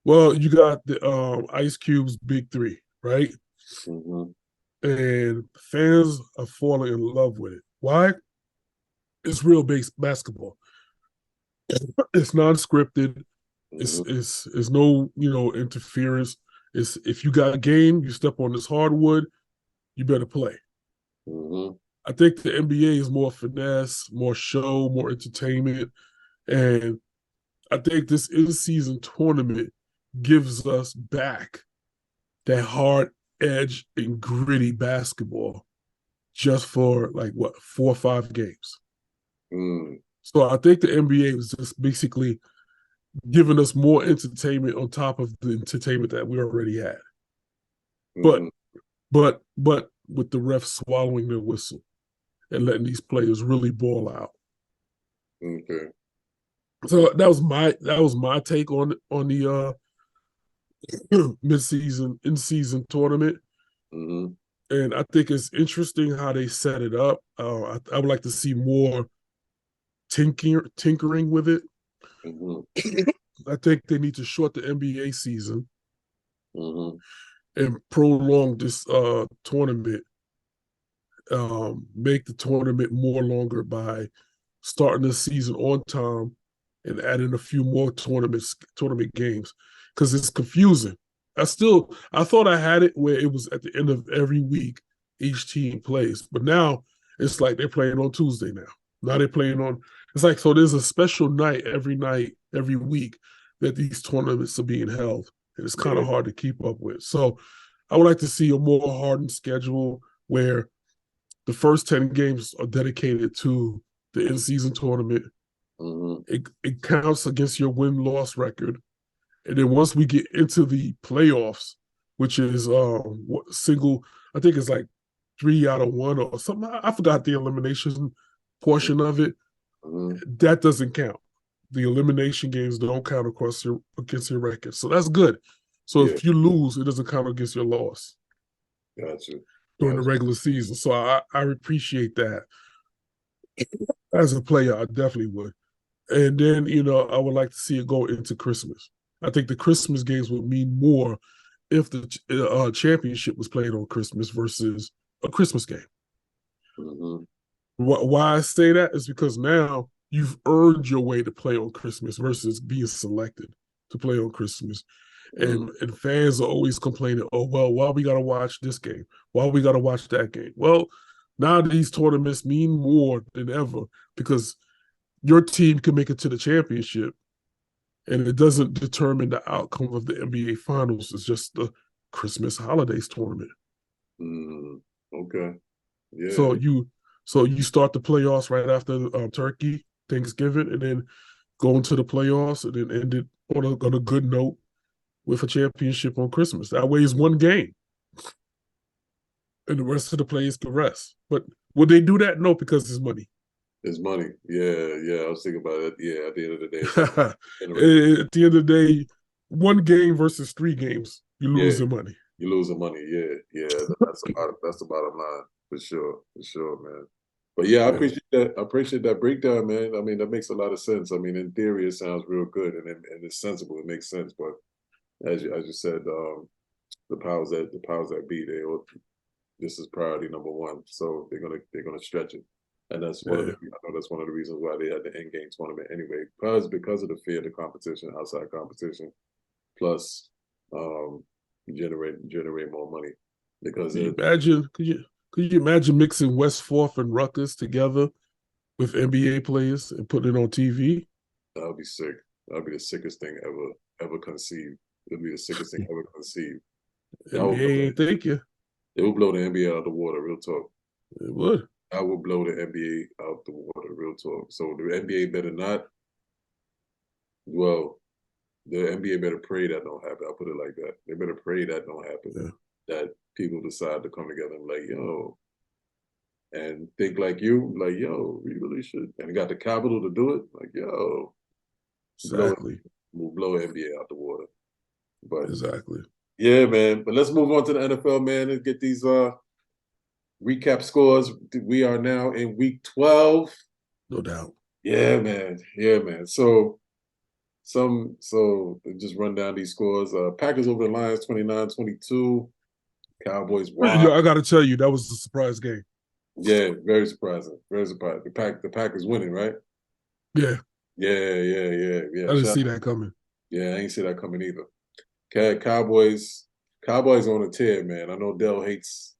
Well, you got the Ice Cube's Big 3, right? And fans are falling in love with it. Why? It's real basketball. It's non-scripted. It's no interference. It's, if you got a game, you step on this hardwood, you better play. I think the NBA is more finesse, more show, more entertainment, and I think this in-season tournament gives us back that hard edge and gritty basketball just for 4 or 5 games. So I think the NBA was just basically giving us more entertainment on top of the entertainment that we already had. But with the refs swallowing their whistle and letting these players really ball out. Okay. So that was my take on the mid-season, in-season tournament. And I think it's interesting how they set it up. I would like to see more tinkering with it. I think they need to short the NBA season and prolong this tournament. Make the tournament more longer by starting the season on time and adding a few more tournament games, because it's confusing. I thought I had it where it was at the end of every week each team plays, but now it's like they're playing on Tuesday now. Now they're playing on. It's like, so there's a special night every week that these tournaments are being held, and it's kind of hard to keep up with. So I would like to see a more hardened schedule where the first 10 games are dedicated to the in-season tournament. It counts against your win-loss record. And then once we get into the playoffs, which is I think it's like 3 out of 1 or something. I forgot the elimination portion of it, Mm-hmm. that doesn't count. The elimination games don't count against your record. So that's good. So if you lose, it doesn't count against your loss. Gotcha. During the regular season. So I appreciate that. As a player, I definitely would. And then, I would like to see it go into Christmas. I think the Christmas games would mean more if the championship was played on Christmas versus a Christmas game. Mm-hmm. Why I say that is because now you've earned your way to play on Christmas versus being selected to play on Christmas. And fans are always complaining, oh, well, why we got to watch this game? Why we got to watch that game? Well, now these tournaments mean more than ever because your team can make it to the championship and it doesn't determine the outcome of the NBA Finals. It's just the Christmas holidays tournament. Okay. Yeah. So you start the playoffs right after Turkey, Thanksgiving, and then go into the playoffs and then end it on a good note with a championship on Christmas. That way is one game. And the rest of the players can rest. But would they do that? No, because it's money. It's money. Yeah. I was thinking about it. Yeah, at the end of the day. At the end of the day, one game versus 3 games, you lose your money. You lose the money. Yeah. That's the bottom line for sure, man. But yeah, I appreciate that. I appreciate that breakdown, man. I mean, that makes a lot of sense. I mean, in theory, it sounds real good and it's sensible. It makes sense. But as you said, the powers that be, this is priority number one. So they're gonna stretch it. And that's I know that's one of the reasons why they had the end game tournament anyway, because of the fear of the competition, outside competition, plus generate more money. Because could you imagine mixing West Fourth and Rutgers together with NBA players and putting it on TV? That would be sick. That would be the sickest thing ever conceived. It would be the sickest thing ever conceived. NBA ain't thinking. It would blow the NBA out of the water, real talk. It would. I would blow the NBA out the water, real talk. So the NBA better not. Well, the NBA better pray that don't happen. I'll put it like that. They better pray that don't happen. Yeah. That people decide to come together and like, yo, and think like you, like, yo, we really should. And got the capital to do it, like, yo. Exactly. We'll blow NBA out the water. But exactly. Yeah, man. But let's move on to the NFL, man, and get these recap scores. We are now in week 12. No doubt. Yeah, man. So just run down these scores. Packers over the Lions 29-22. Cowboys wild. I got to tell you, that was a surprise game. Yeah, very surprising. Very surprising. The Packers winning, right? Yeah. Yeah. I didn't see that coming. Yeah, I ain't see that coming either. Cowboys on a tear, man. I know Dell hates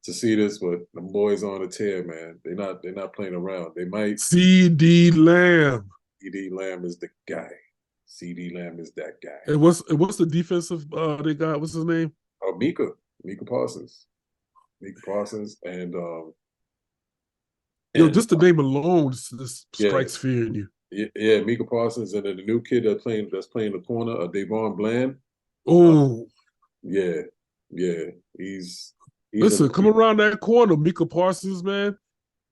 to see this, but the boys on a tear, man. They're not playing around. They might. CD Lamb. CD Lamb is the guy. CD Lamb is that guy. And what's the defensive they got? What's his name? Mika Parsons. And just the name alone this strikes fear in you. Yeah, Mika Parsons, and then the new kid that's playing the corner, Davon Bland. Oh, yeah. He's listen, come around that corner, Mika Parsons, man.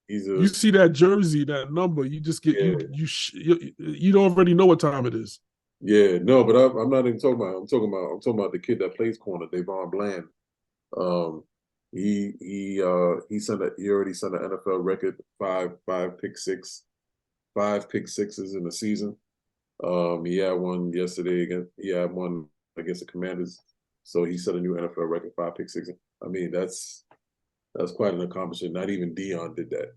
You see that jersey, that number, you just get you don't already know what time it is. Yeah, no, but I'm not even talking about. I'm talking about the kid that plays corner, Davon Bland. He already set an NFL record five pick sixes in the season. He had one yesterday against the Commanders. So he set a new NFL record, 5 pick sixes. I mean, that's quite an accomplishment. Not even Dion did that.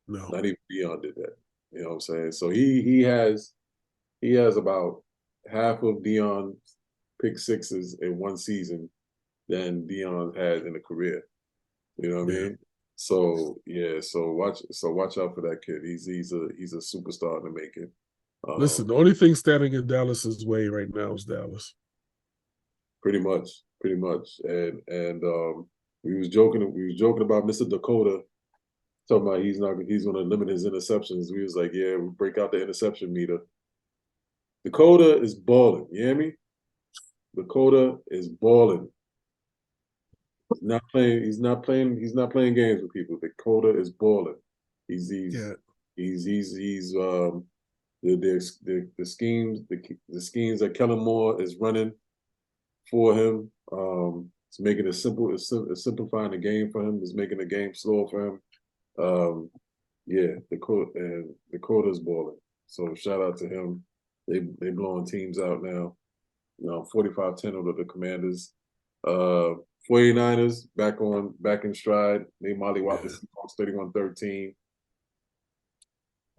No. Not even Dion did that. You know what I'm saying? So he has about half of Dion's pick sixes in one season than Dion had in a career. You know what I mean? So watch out for that kid. He's a superstar in the making. Listen, the only thing standing in Dallas's way right now is Dallas. Pretty much. And we was joking about Mr. Dakota, talking about he's gonna limit his interceptions. We was like, yeah, we break out the interception meter. Dakota is balling. You hear me? Dakota is balling. He's not playing games with people. Dakota is balling. Yeah. He's the schemes that Kellen Moore is running for him. It's making it simple. It's simplifying the game for him. It's making the game slower for him. Yeah, the quarter's balling. So shout out to him. They blowing teams out now. 45-10 over the Commanders. 49ers back in stride. They mollywhopped the Seahawks 31-13.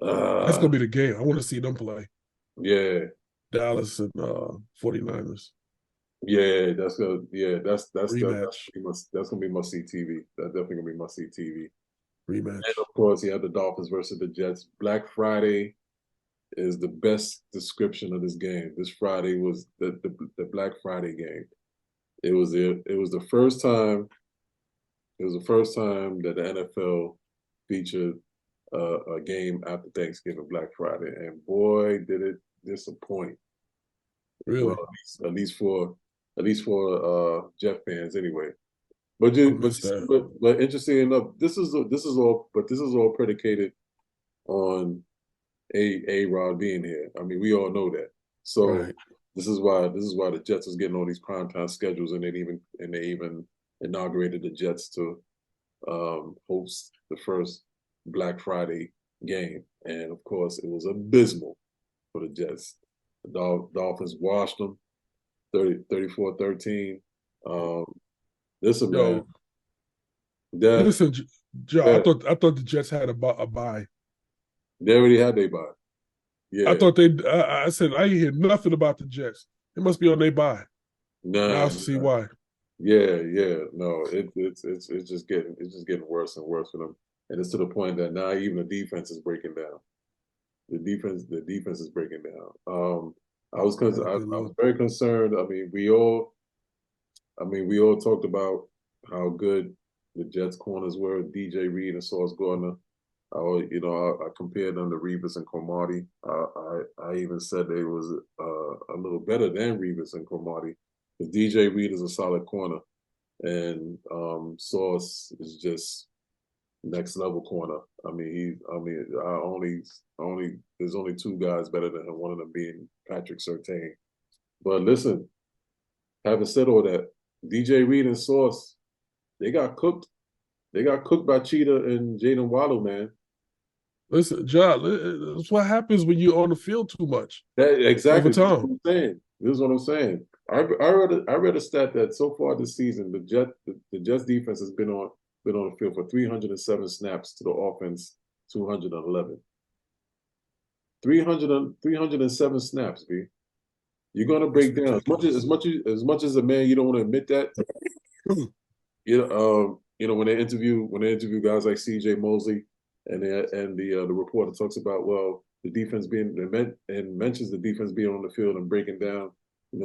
That's gonna be the game. I want to see them play. Yeah. Dallas and 49ers. Yeah, that's good. Yeah, that's Rematch. that's gonna be must see TV. That's definitely gonna be must see TV. Rematch. And of course, you have the Dolphins versus the Jets. Black Friday is the best description of this game. This Friday was the Black Friday game. It was the first time. It was the first time that the NFL featured a game after Thanksgiving, Black Friday, and boy, did it disappoint. Really? Well, at least for Jet fans, anyway. But interesting enough, this is all predicated on A-Rod being here. I mean, we all know that. So this is why the Jets is getting all these primetime schedules, and they even inaugurated the Jets to host the first Black Friday game. And of course, it was abysmal for the Jets. The Dolphins washed them 34-13. Listen, man. Listen, Joe, I thought the Jets had a bye. They already had their bye. Yeah. I thought I said I ain't hear nothing about the Jets. It must be on their bye. Now I see why. Yeah. No, it's just getting worse and worse for them. And it's to the point that now even the defense is breaking down. The defense is breaking down. I was very concerned. I mean, we all talked about how good the Jets corners were, DJ Reed and Sauce Gardner. I compared them to Revis and Cromartie. I even said they was a little better than Revis and Cromartie. Because DJ Reed is a solid corner, and Sauce is just next level corner. There's only two guys better than him. One of them being Patrick Surtain. But listen, having said all that, DJ Reed and Sauce, they got cooked. They got cooked by Cheetah and Jaden Waddle, man. Listen, John, that's what happens when you're on the field too much. Exactly. Over time. This is what I'm saying. I read a stat that so far this season, the Jets defense has been on the field for 307 snaps to the offense 211. 307 snaps, B. You're gonna break down as much as a man. You don't want to admit that. When they interview guys like C.J. Mosley, and the reporter talks about the defense and mentions the defense being on the field and breaking down.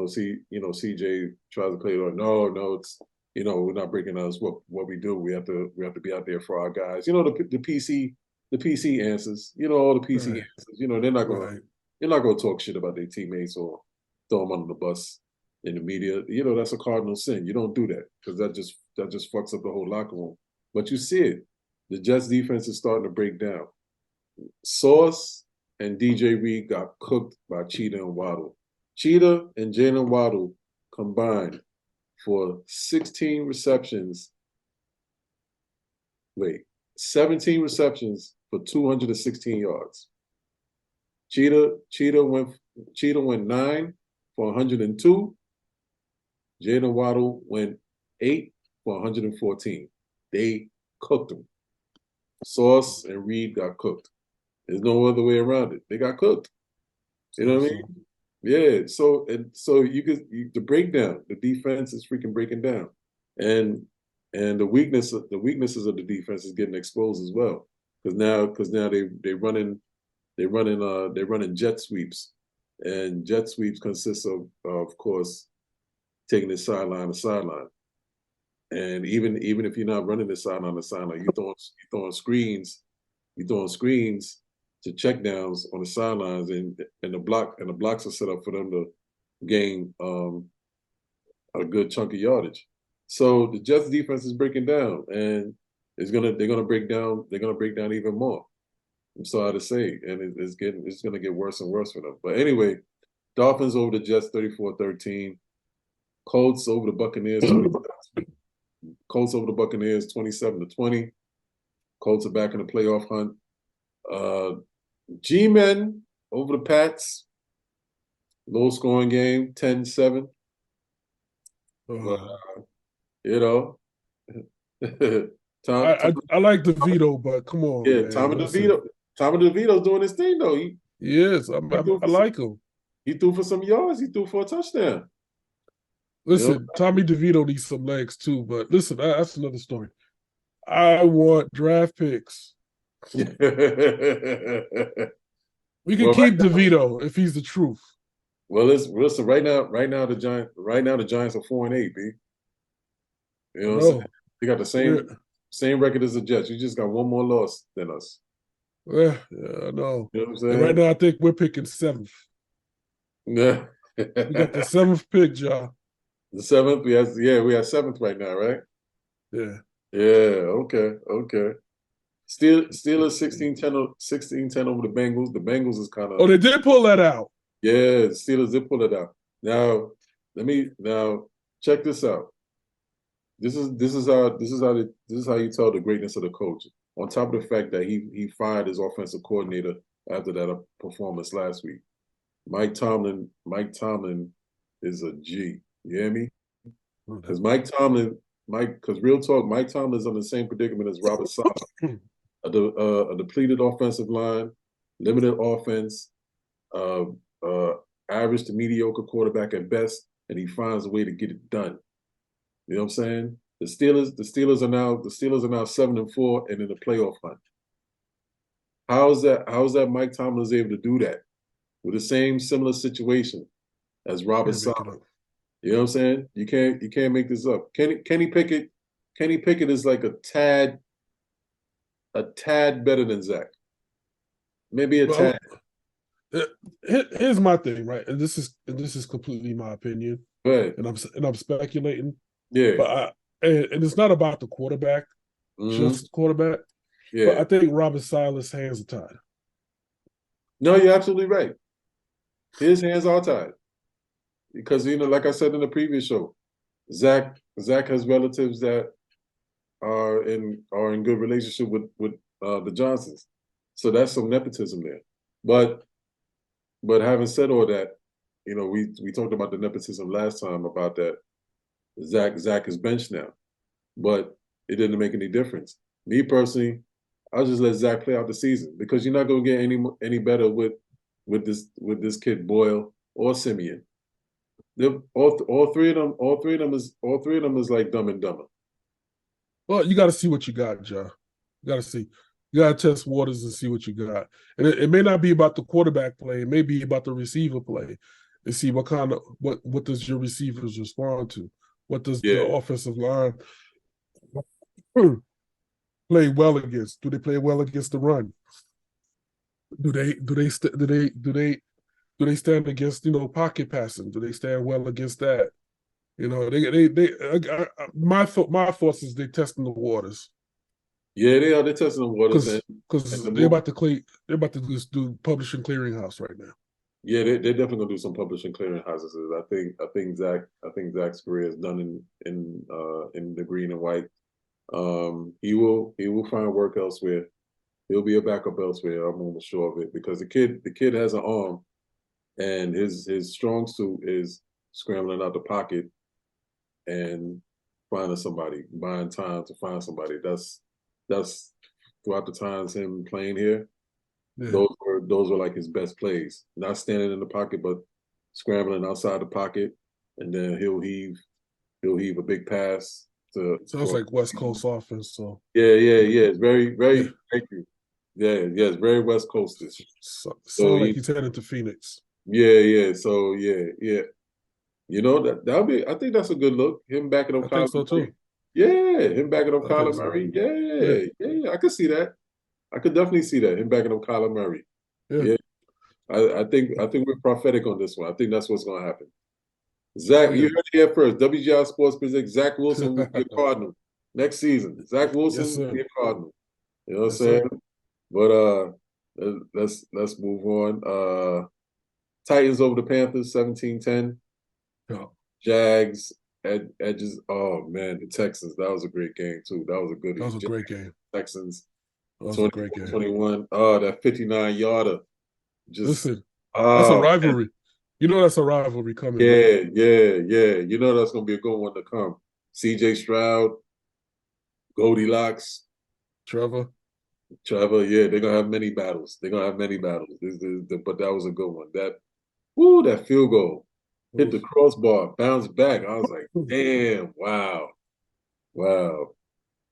C.J. tries to play it on. No, it's we're not breaking down. It's what we do. We have to be out there for our guys. The PC answers. All the PC answers. They're not gonna talk shit about their teammates or throw them under the bus in the media. That's a cardinal sin. You don't do that because that just fucks up the whole locker room. But you see it. The Jets defense is starting to break down. Sauce and DJ Reed got cooked by Cheetah and Waddle. Cheetah and Jalen Waddle combined for 17 receptions for 216 yards. Cheetah went 9 for 102. Jalen Waddle went 8 for 114. They cooked them. Sauce and Reed got cooked. There's no other way around it. They got cooked. You know what I mean? Yeah. So the breakdown, the defense is freaking breaking down, and the weaknesses of the defense is getting exposed as well. Because now they're running jet sweeps, and jet sweeps consists of course taking it sideline to sideline. And even if you're not running the sideline to sideline, you're throwing screens to check downs on the sidelines, and the blocks are set up for them to gain a good chunk of yardage. So the Jets defense is breaking down, and they're gonna break down even more. I'm sorry to say, and it's going to get worse and worse for them. But anyway, Dolphins over the Jets 34-13. Colts over the Buccaneers. Colts over the Buccaneers 27-20. Colts are back in the playoff hunt. G-Men over the Pats. Low scoring game, 10-7. You know, I like DeVito, but come on, yeah, man. Tommy DeVito's doing his thing though. Yes, I like him. He threw for some yards. He threw for a touchdown. Listen, Tommy DeVito needs some legs too, but listen, that's another story. I want draft picks. We can keep DeVito if he's the truth. Well, listen. Right now, the Giants are 4-8, B. You know what I'm saying? They got the same record as the Jets. You just got one more loss than us. Yeah, I know. You know what I'm saying? And right now, I think we're picking 7th. Yeah. We got the 7th pick, y'all. The 7th? We have 7th right now, right? Yeah. Yeah, okay. Steelers 16-10 over the Bengals. The Bengals is kind of... Oh, they did pull that out. Yeah, the Steelers did pull it out. Now, check this out. This is how you tell the greatness of the coach. On top of the fact that he fired his offensive coordinator after that performance last week. Mike Tomlin is a G. You hear me? Because real talk, Mike Tomlin is in the same predicament as Robert Saleh. A depleted offensive line, limited offense, average to mediocre quarterback at best, and he finds a way to get it done. You know what I'm saying? The Steelers are now 7-4 and in the playoff hunt. How is that Mike Tomlin is able to do that with the same similar situation as Robert Saleh? You know what I'm saying? You can't make this up. Kenny Pickett is like a tad better than Zach. Maybe a tad. Here's my thing, right? And this is completely my opinion. Right. And I'm speculating. Yeah. But and it's not about the quarterback, just the quarterback. Yeah. But I think Robert Saleh's hands are tied. No, you're absolutely right. His hands are tied. Because, like I said in the previous show, Zach has relatives that are in good relationship with the Johnsons. So that's some nepotism there. But having said all that, we talked about the nepotism last time about that. Zach is benched now, but it didn't make any difference. Me personally, I'll just let Zach play out the season because you're not going to get any better with this kid Boyle or Simeon. All three of them is like Dumb and Dumber. Well, you got to see what you got, Joe. You got to see. You got to test waters and see what you got. And it may not be about the quarterback play. It may be about the receiver play and see what does your receivers respond to. What does the offensive line play well against? Do they play well against the run? Do they stand against pocket passing? Do they stand well against that? My thoughts is they're testing the waters. Yeah, they are. They're testing the waters because they're about to do publishing clearinghouse right now. Yeah, they're definitely gonna do some publishing clearinghouses. I think Zach's career is done in the green and white. He will find work elsewhere. He'll be a backup elsewhere. I'm almost sure of it because the kid has an arm, and his strong suit is scrambling out the pocket and finding somebody, buying time to find somebody. That's throughout the times him playing here. Yeah. Those were like his best plays. Not standing in the pocket, but scrambling outside the pocket, and then he'll heave a big pass to. Sounds like West Coast offense. So yeah. It's very thank you. Yeah, it's very West Coastish. So like he's headed to Phoenix. Yeah. So yeah. That'll be. I think that's a good look. Him backing up. I think so too. Yeah, him backing up Kyler Murray. Yeah. I could see that. I could definitely see that, him backing up Kyler Murray. Yeah. I think we're prophetic on this one. I think that's what's going to happen. Zach, you heard it here first. WGISports presents Zach Wilson will be a Cardinal next season. Zach Wilson will be a Cardinal. You know what I'm saying? let's move on. Titans over the Panthers, 17-10. Yeah. Jags, Edges. Oh man, the Texans. That was a great game too. That was a good. That was a great game. Texans. That was a great game. 21. Oh, that 59-yarder. Listen, that's a rivalry. You know that's a rivalry coming. Yeah, yeah. You know that's gonna be a good one to come. CJ Stroud, Goldilocks, Trevor. Yeah, they're gonna have many battles. But that was a good one. That field goal hit the crossbar, bounced back. I was like, damn, wow.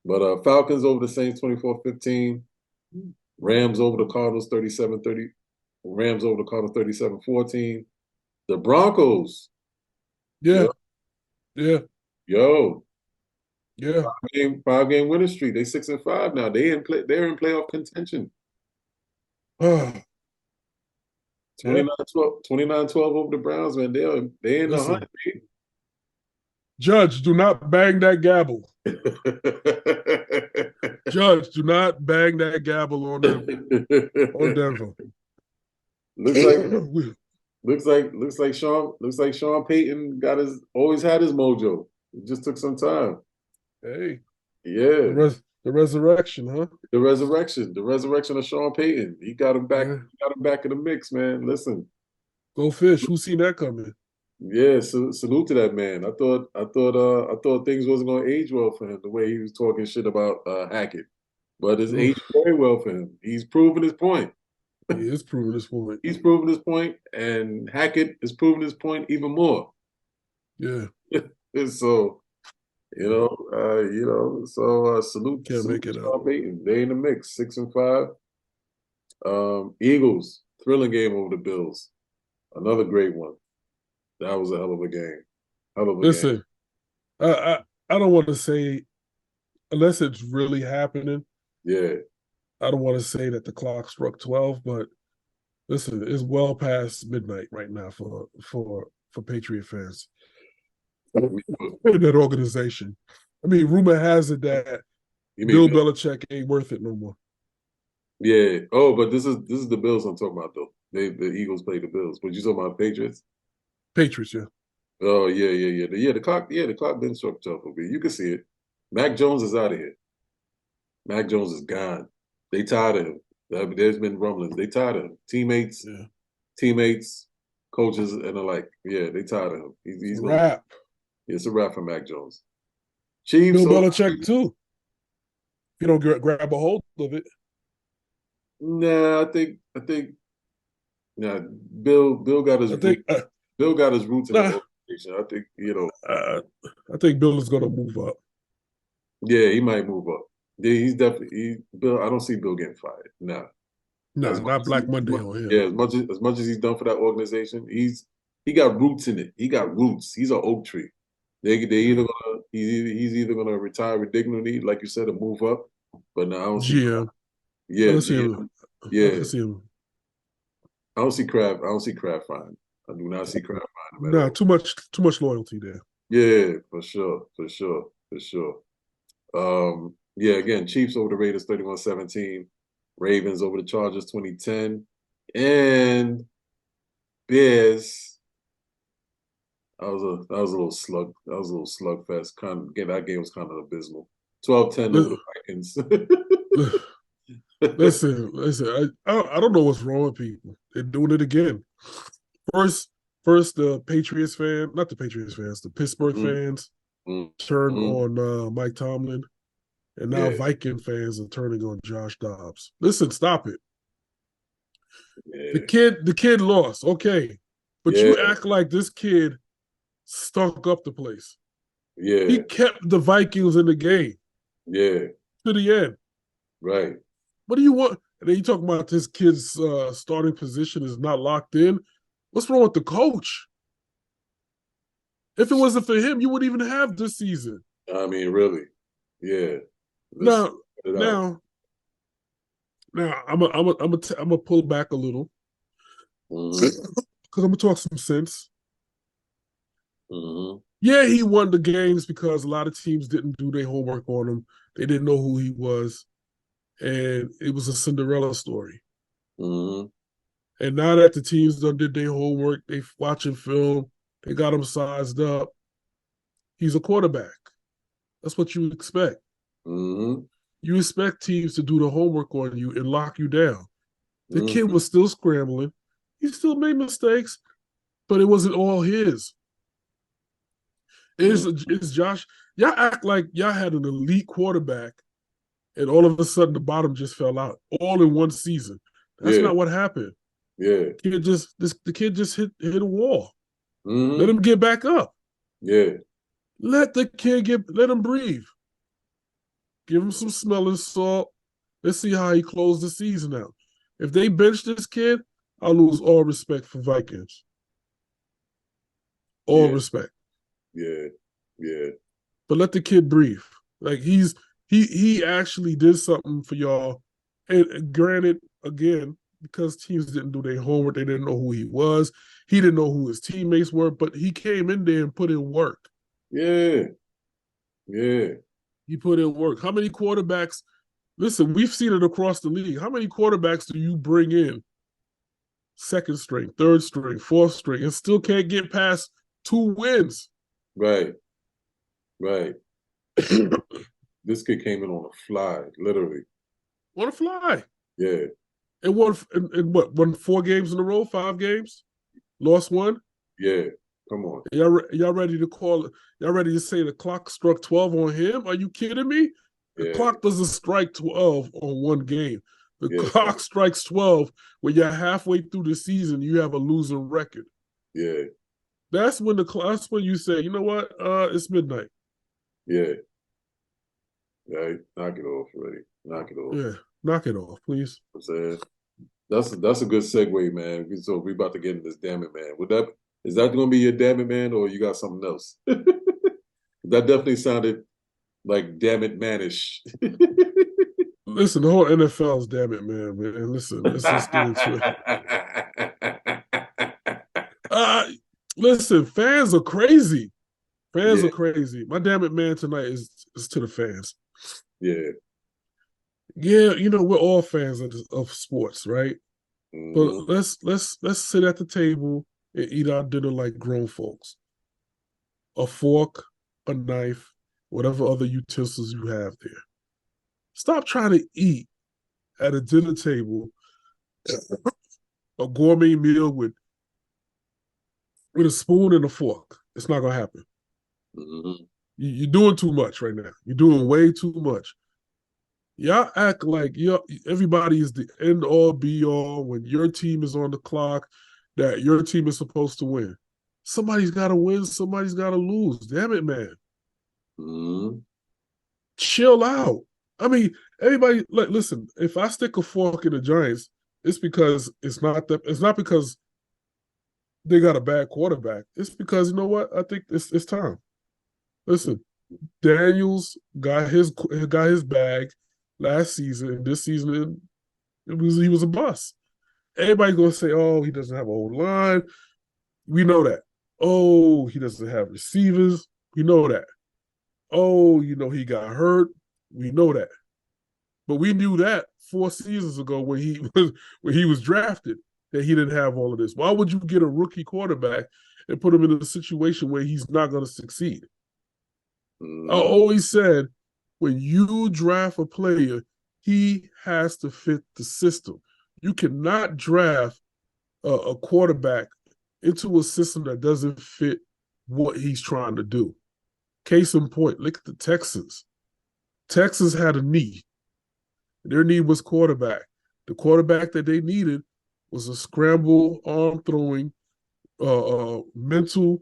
But Falcons over the Saints 24-15. Rams over the Cardinals 37-30. Rams over the Cardinals 37-14. The Broncos. Yeah. Yeah. Yo. Yeah. Five-game winning streak. They 6-5 now. They're in playoff contention. 29-12 over the Browns, man. They're in the hunt. Judge, do not bang that gavel. Judge, do not bang that gavel on Denver. Looks like Sean Payton always had his mojo. It just took some time. Hey. Yeah. The resurrection, huh? The resurrection of Sean Payton. He got him back. Got him back in the mix, man. Listen. Go Fish. Who seen that coming? Yeah, salute to that man. I thought things wasn't going to age well for him the way he was talking shit about Hackett, but it's aged very well for him. He's proven his point. He is proving his point. He's proven his point, and Hackett is proving his point even more. Yeah. So, salute. Can't make it out. They in the mix, 6-5. Eagles, thrilling game over the Bills. Another great one. That was a hell of a game. Listen, I don't want to say, unless it's really happening. Yeah. I don't want to say that the clock struck 12, but listen, it's well past midnight right now for Patriot fans in that organization. I mean, rumor has it that Bill Belichick ain't worth it no more. Yeah. Oh, but this is the Bills I'm talking about though. The Eagles play the Bills. But you talking about Patriots? Patriots, yeah. Oh yeah. The clock been struck 12 a bit. You can see it. Mac Jones is out of here. Mac Jones is gone. They tired of him. There's been rumblings. They tired of him. Teammates, coaches, and the like. Yeah, they tired of him. He's a wrap. It's a wrap for Mac Jones. Chiefs. Bill Belichick too. If you don't grab a hold of it. Nah, I think. Nah, Bill got his. Bill got his roots in the organization. I think I think Bill is going to move up. Yeah, he might move up. Yeah, he's definitely Bill. I don't see Bill getting fired. Nah, not Black Monday on him. Yeah, as much as he's done for that organization, he got roots in it. He got roots. He's an oak tree. He's either gonna retire with dignity, like you said, or move up. But no, I don't see. GM. Yeah, I see him. Yeah. I see him. I don't see Kraft. I don't see Kraft fine. I do not see Kraft fine. Nah, too much loyalty there. Yeah, for sure. Yeah, again, Chiefs over the Raiders 31-17. Ravens over the Chargers 20-10. And Bears. That was a little slug. That was a little slugfest. That game was kind of abysmal. 12-10 over the Vikings. Listen. I don't know what's wrong with people. They're doing it again. First the Patriots fan, not the Patriots fans, the Pittsburgh fans turned on Mike Tomlin. And now Viking fans are turning on Josh Dobbs. Listen, stop it. Yeah. The kid lost, okay. But you act like this kid stunk up the place. Yeah. He kept the Vikings in the game. Yeah. To the end. Right. What do you want? And then you talk about this kid's starting position is not locked in. What's wrong with the coach? If it wasn't for him, you wouldn't even have this season. I mean, really. Yeah. Now, I'm gonna pull back a little because I'm gonna talk some sense. Yeah, he won the games because a lot of teams didn't do their homework on him. They didn't know who he was, and it was a Cinderella story. Mm-hmm. And now that the teams done did their homework, they watching film, they got him sized up. He's a quarterback. That's what you expect. Mm-hmm. You expect teams to do the homework on you and lock you down. The Mm-hmm. kid was still scrambling. He still made mistakes, but it wasn't all his. It's Josh. Y'all act like y'all had an elite quarterback, and all of a sudden the bottom just fell out all in one season. That's not what happened. Yeah. The kid just hit a wall. Mm-hmm. Let him get back up. Yeah. Let the kid let him breathe. Give him some smelling salt. Let's see how he closed the season out. If they bench this kid, I'll lose all respect for Vikings. All respect. Yeah. Yeah. But let the kid breathe. Like he actually did something for y'all. And granted, again, because teams didn't do their homework, they didn't know who he was. He didn't know who his teammates were, but he came in there and put in work. Yeah. Yeah. He put in work. How many quarterbacks? Listen, we've seen it across the league. How many quarterbacks do you bring in? Second string, third string, fourth string, and still can't get past 2 wins. Right. Right. This kid came in on a fly, literally. On a fly. Yeah. And won 4 games in a row, 5 games? Lost 1? Yeah. Come on. Y'all ready to call it? Y'all ready to say the clock struck 12 on him? Are you kidding me? The clock doesn't strike 12 on one game. The clock strikes 12 when you're halfway through the season, you have a losing record. Yeah. That's when you say, you know what? It's midnight. Yeah. Right. Knock it off already. Knock it off. Yeah. Knock it off, please. I'm saying that's a good segue, man. So we about to get into this damn it, man. Is that gonna be your damn it, man, or you got something else? That definitely sounded like damn it manish. Listen, the whole NFL is damn it, man. Listen, let's just get into it. Listen, fans are crazy. Fans are crazy. My damn it, man, tonight is to the fans. Yeah. Yeah, we're all fans of sports, right? Mm-hmm. But let's sit at the table and eat our dinner like grown folks. A fork, a knife, whatever other utensils you have there. Stop trying to eat at a dinner table a gourmet meal with a spoon and a fork. It's not gonna happen. Mm-hmm. You're doing too much right now. You're doing way too much. Y'all act like everybody is the end all be all when your team is on the clock, that your team is supposed to win. Somebody's got to win. Somebody's got to lose. Damn it, man. Mm-hmm. Chill out. I mean, everybody. Listen. If I stick a fork in the Giants, it's because it's not because they got a bad quarterback. It's because, you know what? I think it's time. Listen, Daniels got his bag last season, and this season he was a bust. Everybody's gonna say, "Oh, he doesn't have a whole line." We know that. Oh, he doesn't have receivers. We know that. Oh, he got hurt. We know that. But we knew that 4 seasons ago when he was drafted, that he didn't have all of this. Why would you get a rookie quarterback and put him in a situation where he's not going to succeed? Mm-hmm. I always said, when you draft a player, he has to fit the system. You cannot draft a quarterback into a system that doesn't fit what he's trying to do. Case in point, look at the Texans. Texans had a need. Their need was quarterback. The quarterback that they needed was a scramble, arm-throwing, mental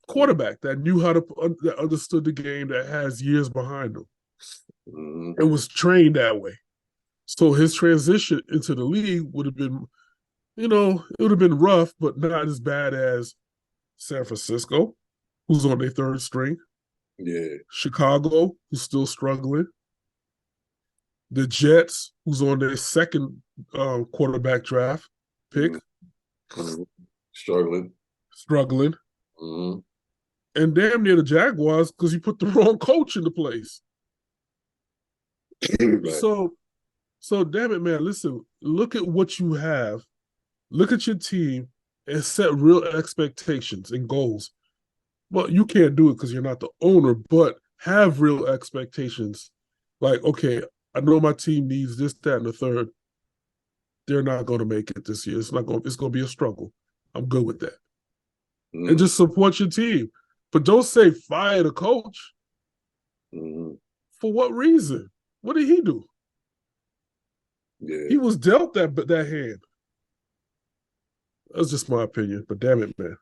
quarterback that knew how to, that understood the game, that has years behind him, and was trained that way. So his transition into the league would have been, it would have been rough, but not as bad as San Francisco, who's on their 3rd string. Yeah. Chicago, who's still struggling. The Jets, who's on their 2nd quarterback draft pick. Mm-hmm. Struggling. Mm-hmm. And damn near the Jaguars because you put the wrong coach into place. Right. So So damn it, man. Listen, look at what you have. Look at your team and set real expectations and goals. Well, you can't do it because you're not the owner, but have real expectations. Like, okay, I know my team needs this, that, and the third. They're not going to make it this year. It's going to be a struggle. I'm good with that. And just support your team. But don't say fire the coach. For what reason? What did he do? Yeah. He was dealt that hand. That's just my opinion. But damn it, man.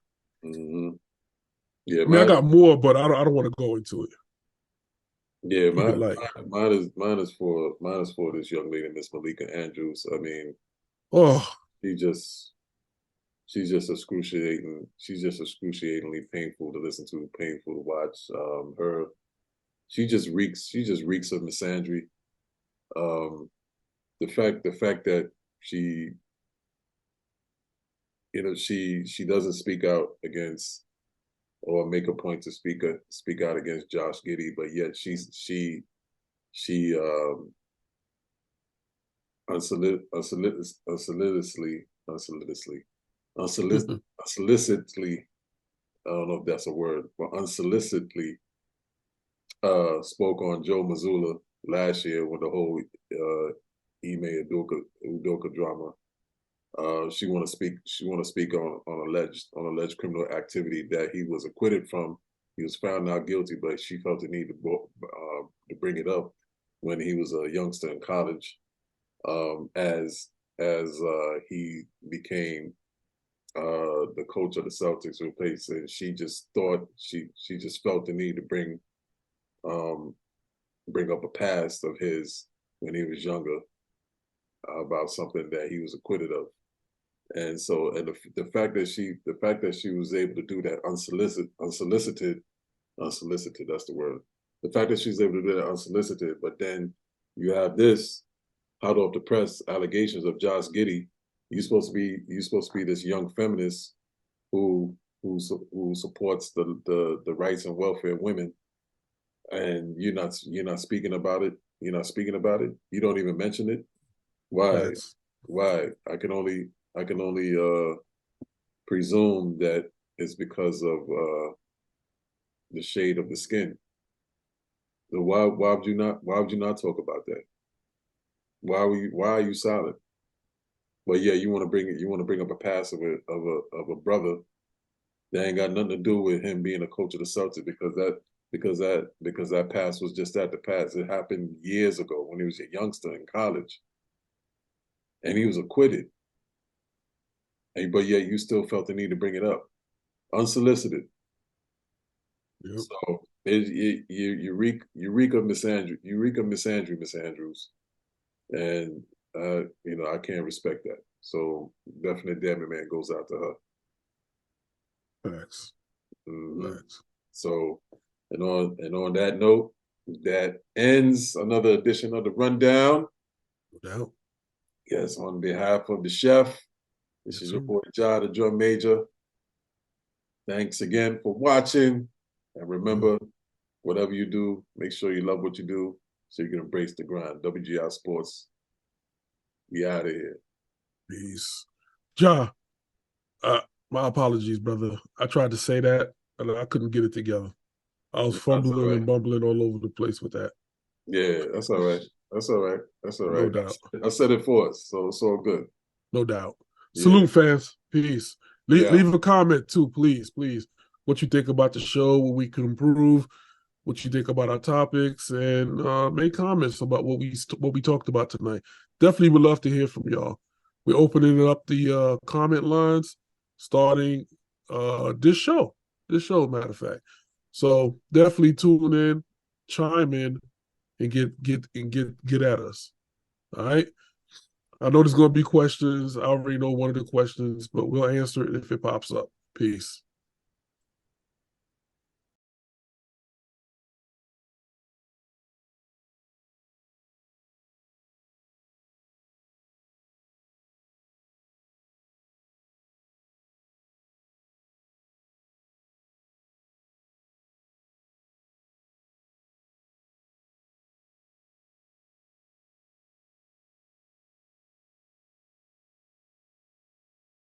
Yeah, I mean, I got more, but I don't want to go into it. Yeah, mine is for this young lady, Miss Malika Andrews. I mean, she's just excruciating. She's just excruciatingly painful to listen to, painful to watch. She just reeks of misandry. The fact that she doesn't speak out against or make a point to speak out against Josh Giddey, but yet she unsolicitedly, I don't know if that's a word, but unsolicitedly spoke on Joe Mazzulla last year with the whole Ime Udoka drama. She want to speak on alleged criminal activity that he was acquitted from. He was found not guilty, but she felt the need to bring it up when he was a youngster in college, as he became the coach of the Celtics replaced, and she just felt the need to bring up a past of his when he was younger about something that he was acquitted of. And so, and the fact that she was able to do that unsolicited, that's the word. The fact that she's able to do that unsolicited, but then you have this hot off the press allegations of Josh Giddey. You're supposed to be this young feminist who supports the rights and welfare of women, and you're not speaking about it. You're not speaking about it. You don't even mention it. Why? Yes. Why? I can only presume that it's because of the shade of the skin. So why would you not talk about that? Why are you silent? But yeah, you want to bring up a past of a brother that ain't got nothing to do with him being a coach of the Celtics, because that past was just that, the past. It happened years ago when he was a youngster in college, and he was acquitted. But yet you still felt the need to bring it up, unsolicited. Yep. So you reek of misandry. You reek of misandry, Miss Andrews, and I can't respect that. So definitely, damn it, man, goes out to her. Thanks. Thanks. So, and on that note, that ends another edition of the Rundown. No doubt. Yes, on behalf of the chef. This is your boy, Ja, the drum major. Thanks again for watching. And remember, whatever you do, make sure you love what you do so you can embrace the grind. WGISports. We out of here. Peace. Ja, my apologies, brother. I tried to say that, and I couldn't get it together. I was fumbling and bumbling all over the place with that. Yeah, that's all right. That's all right. That's all right. No doubt. I said it for us, so it's all good. No doubt. Yeah. Salute, fans. Peace. Leave a comment, too, please. What you think about the show, what we can improve, what you think about our topics, and make comments about what we talked about tonight. Definitely would love to hear from y'all. We're opening up the comment lines starting this show, matter of fact. So definitely tune in, chime in, and get at us. All right. I know there's going to be questions. I already know one of the questions, but we'll answer it if it pops up. Peace.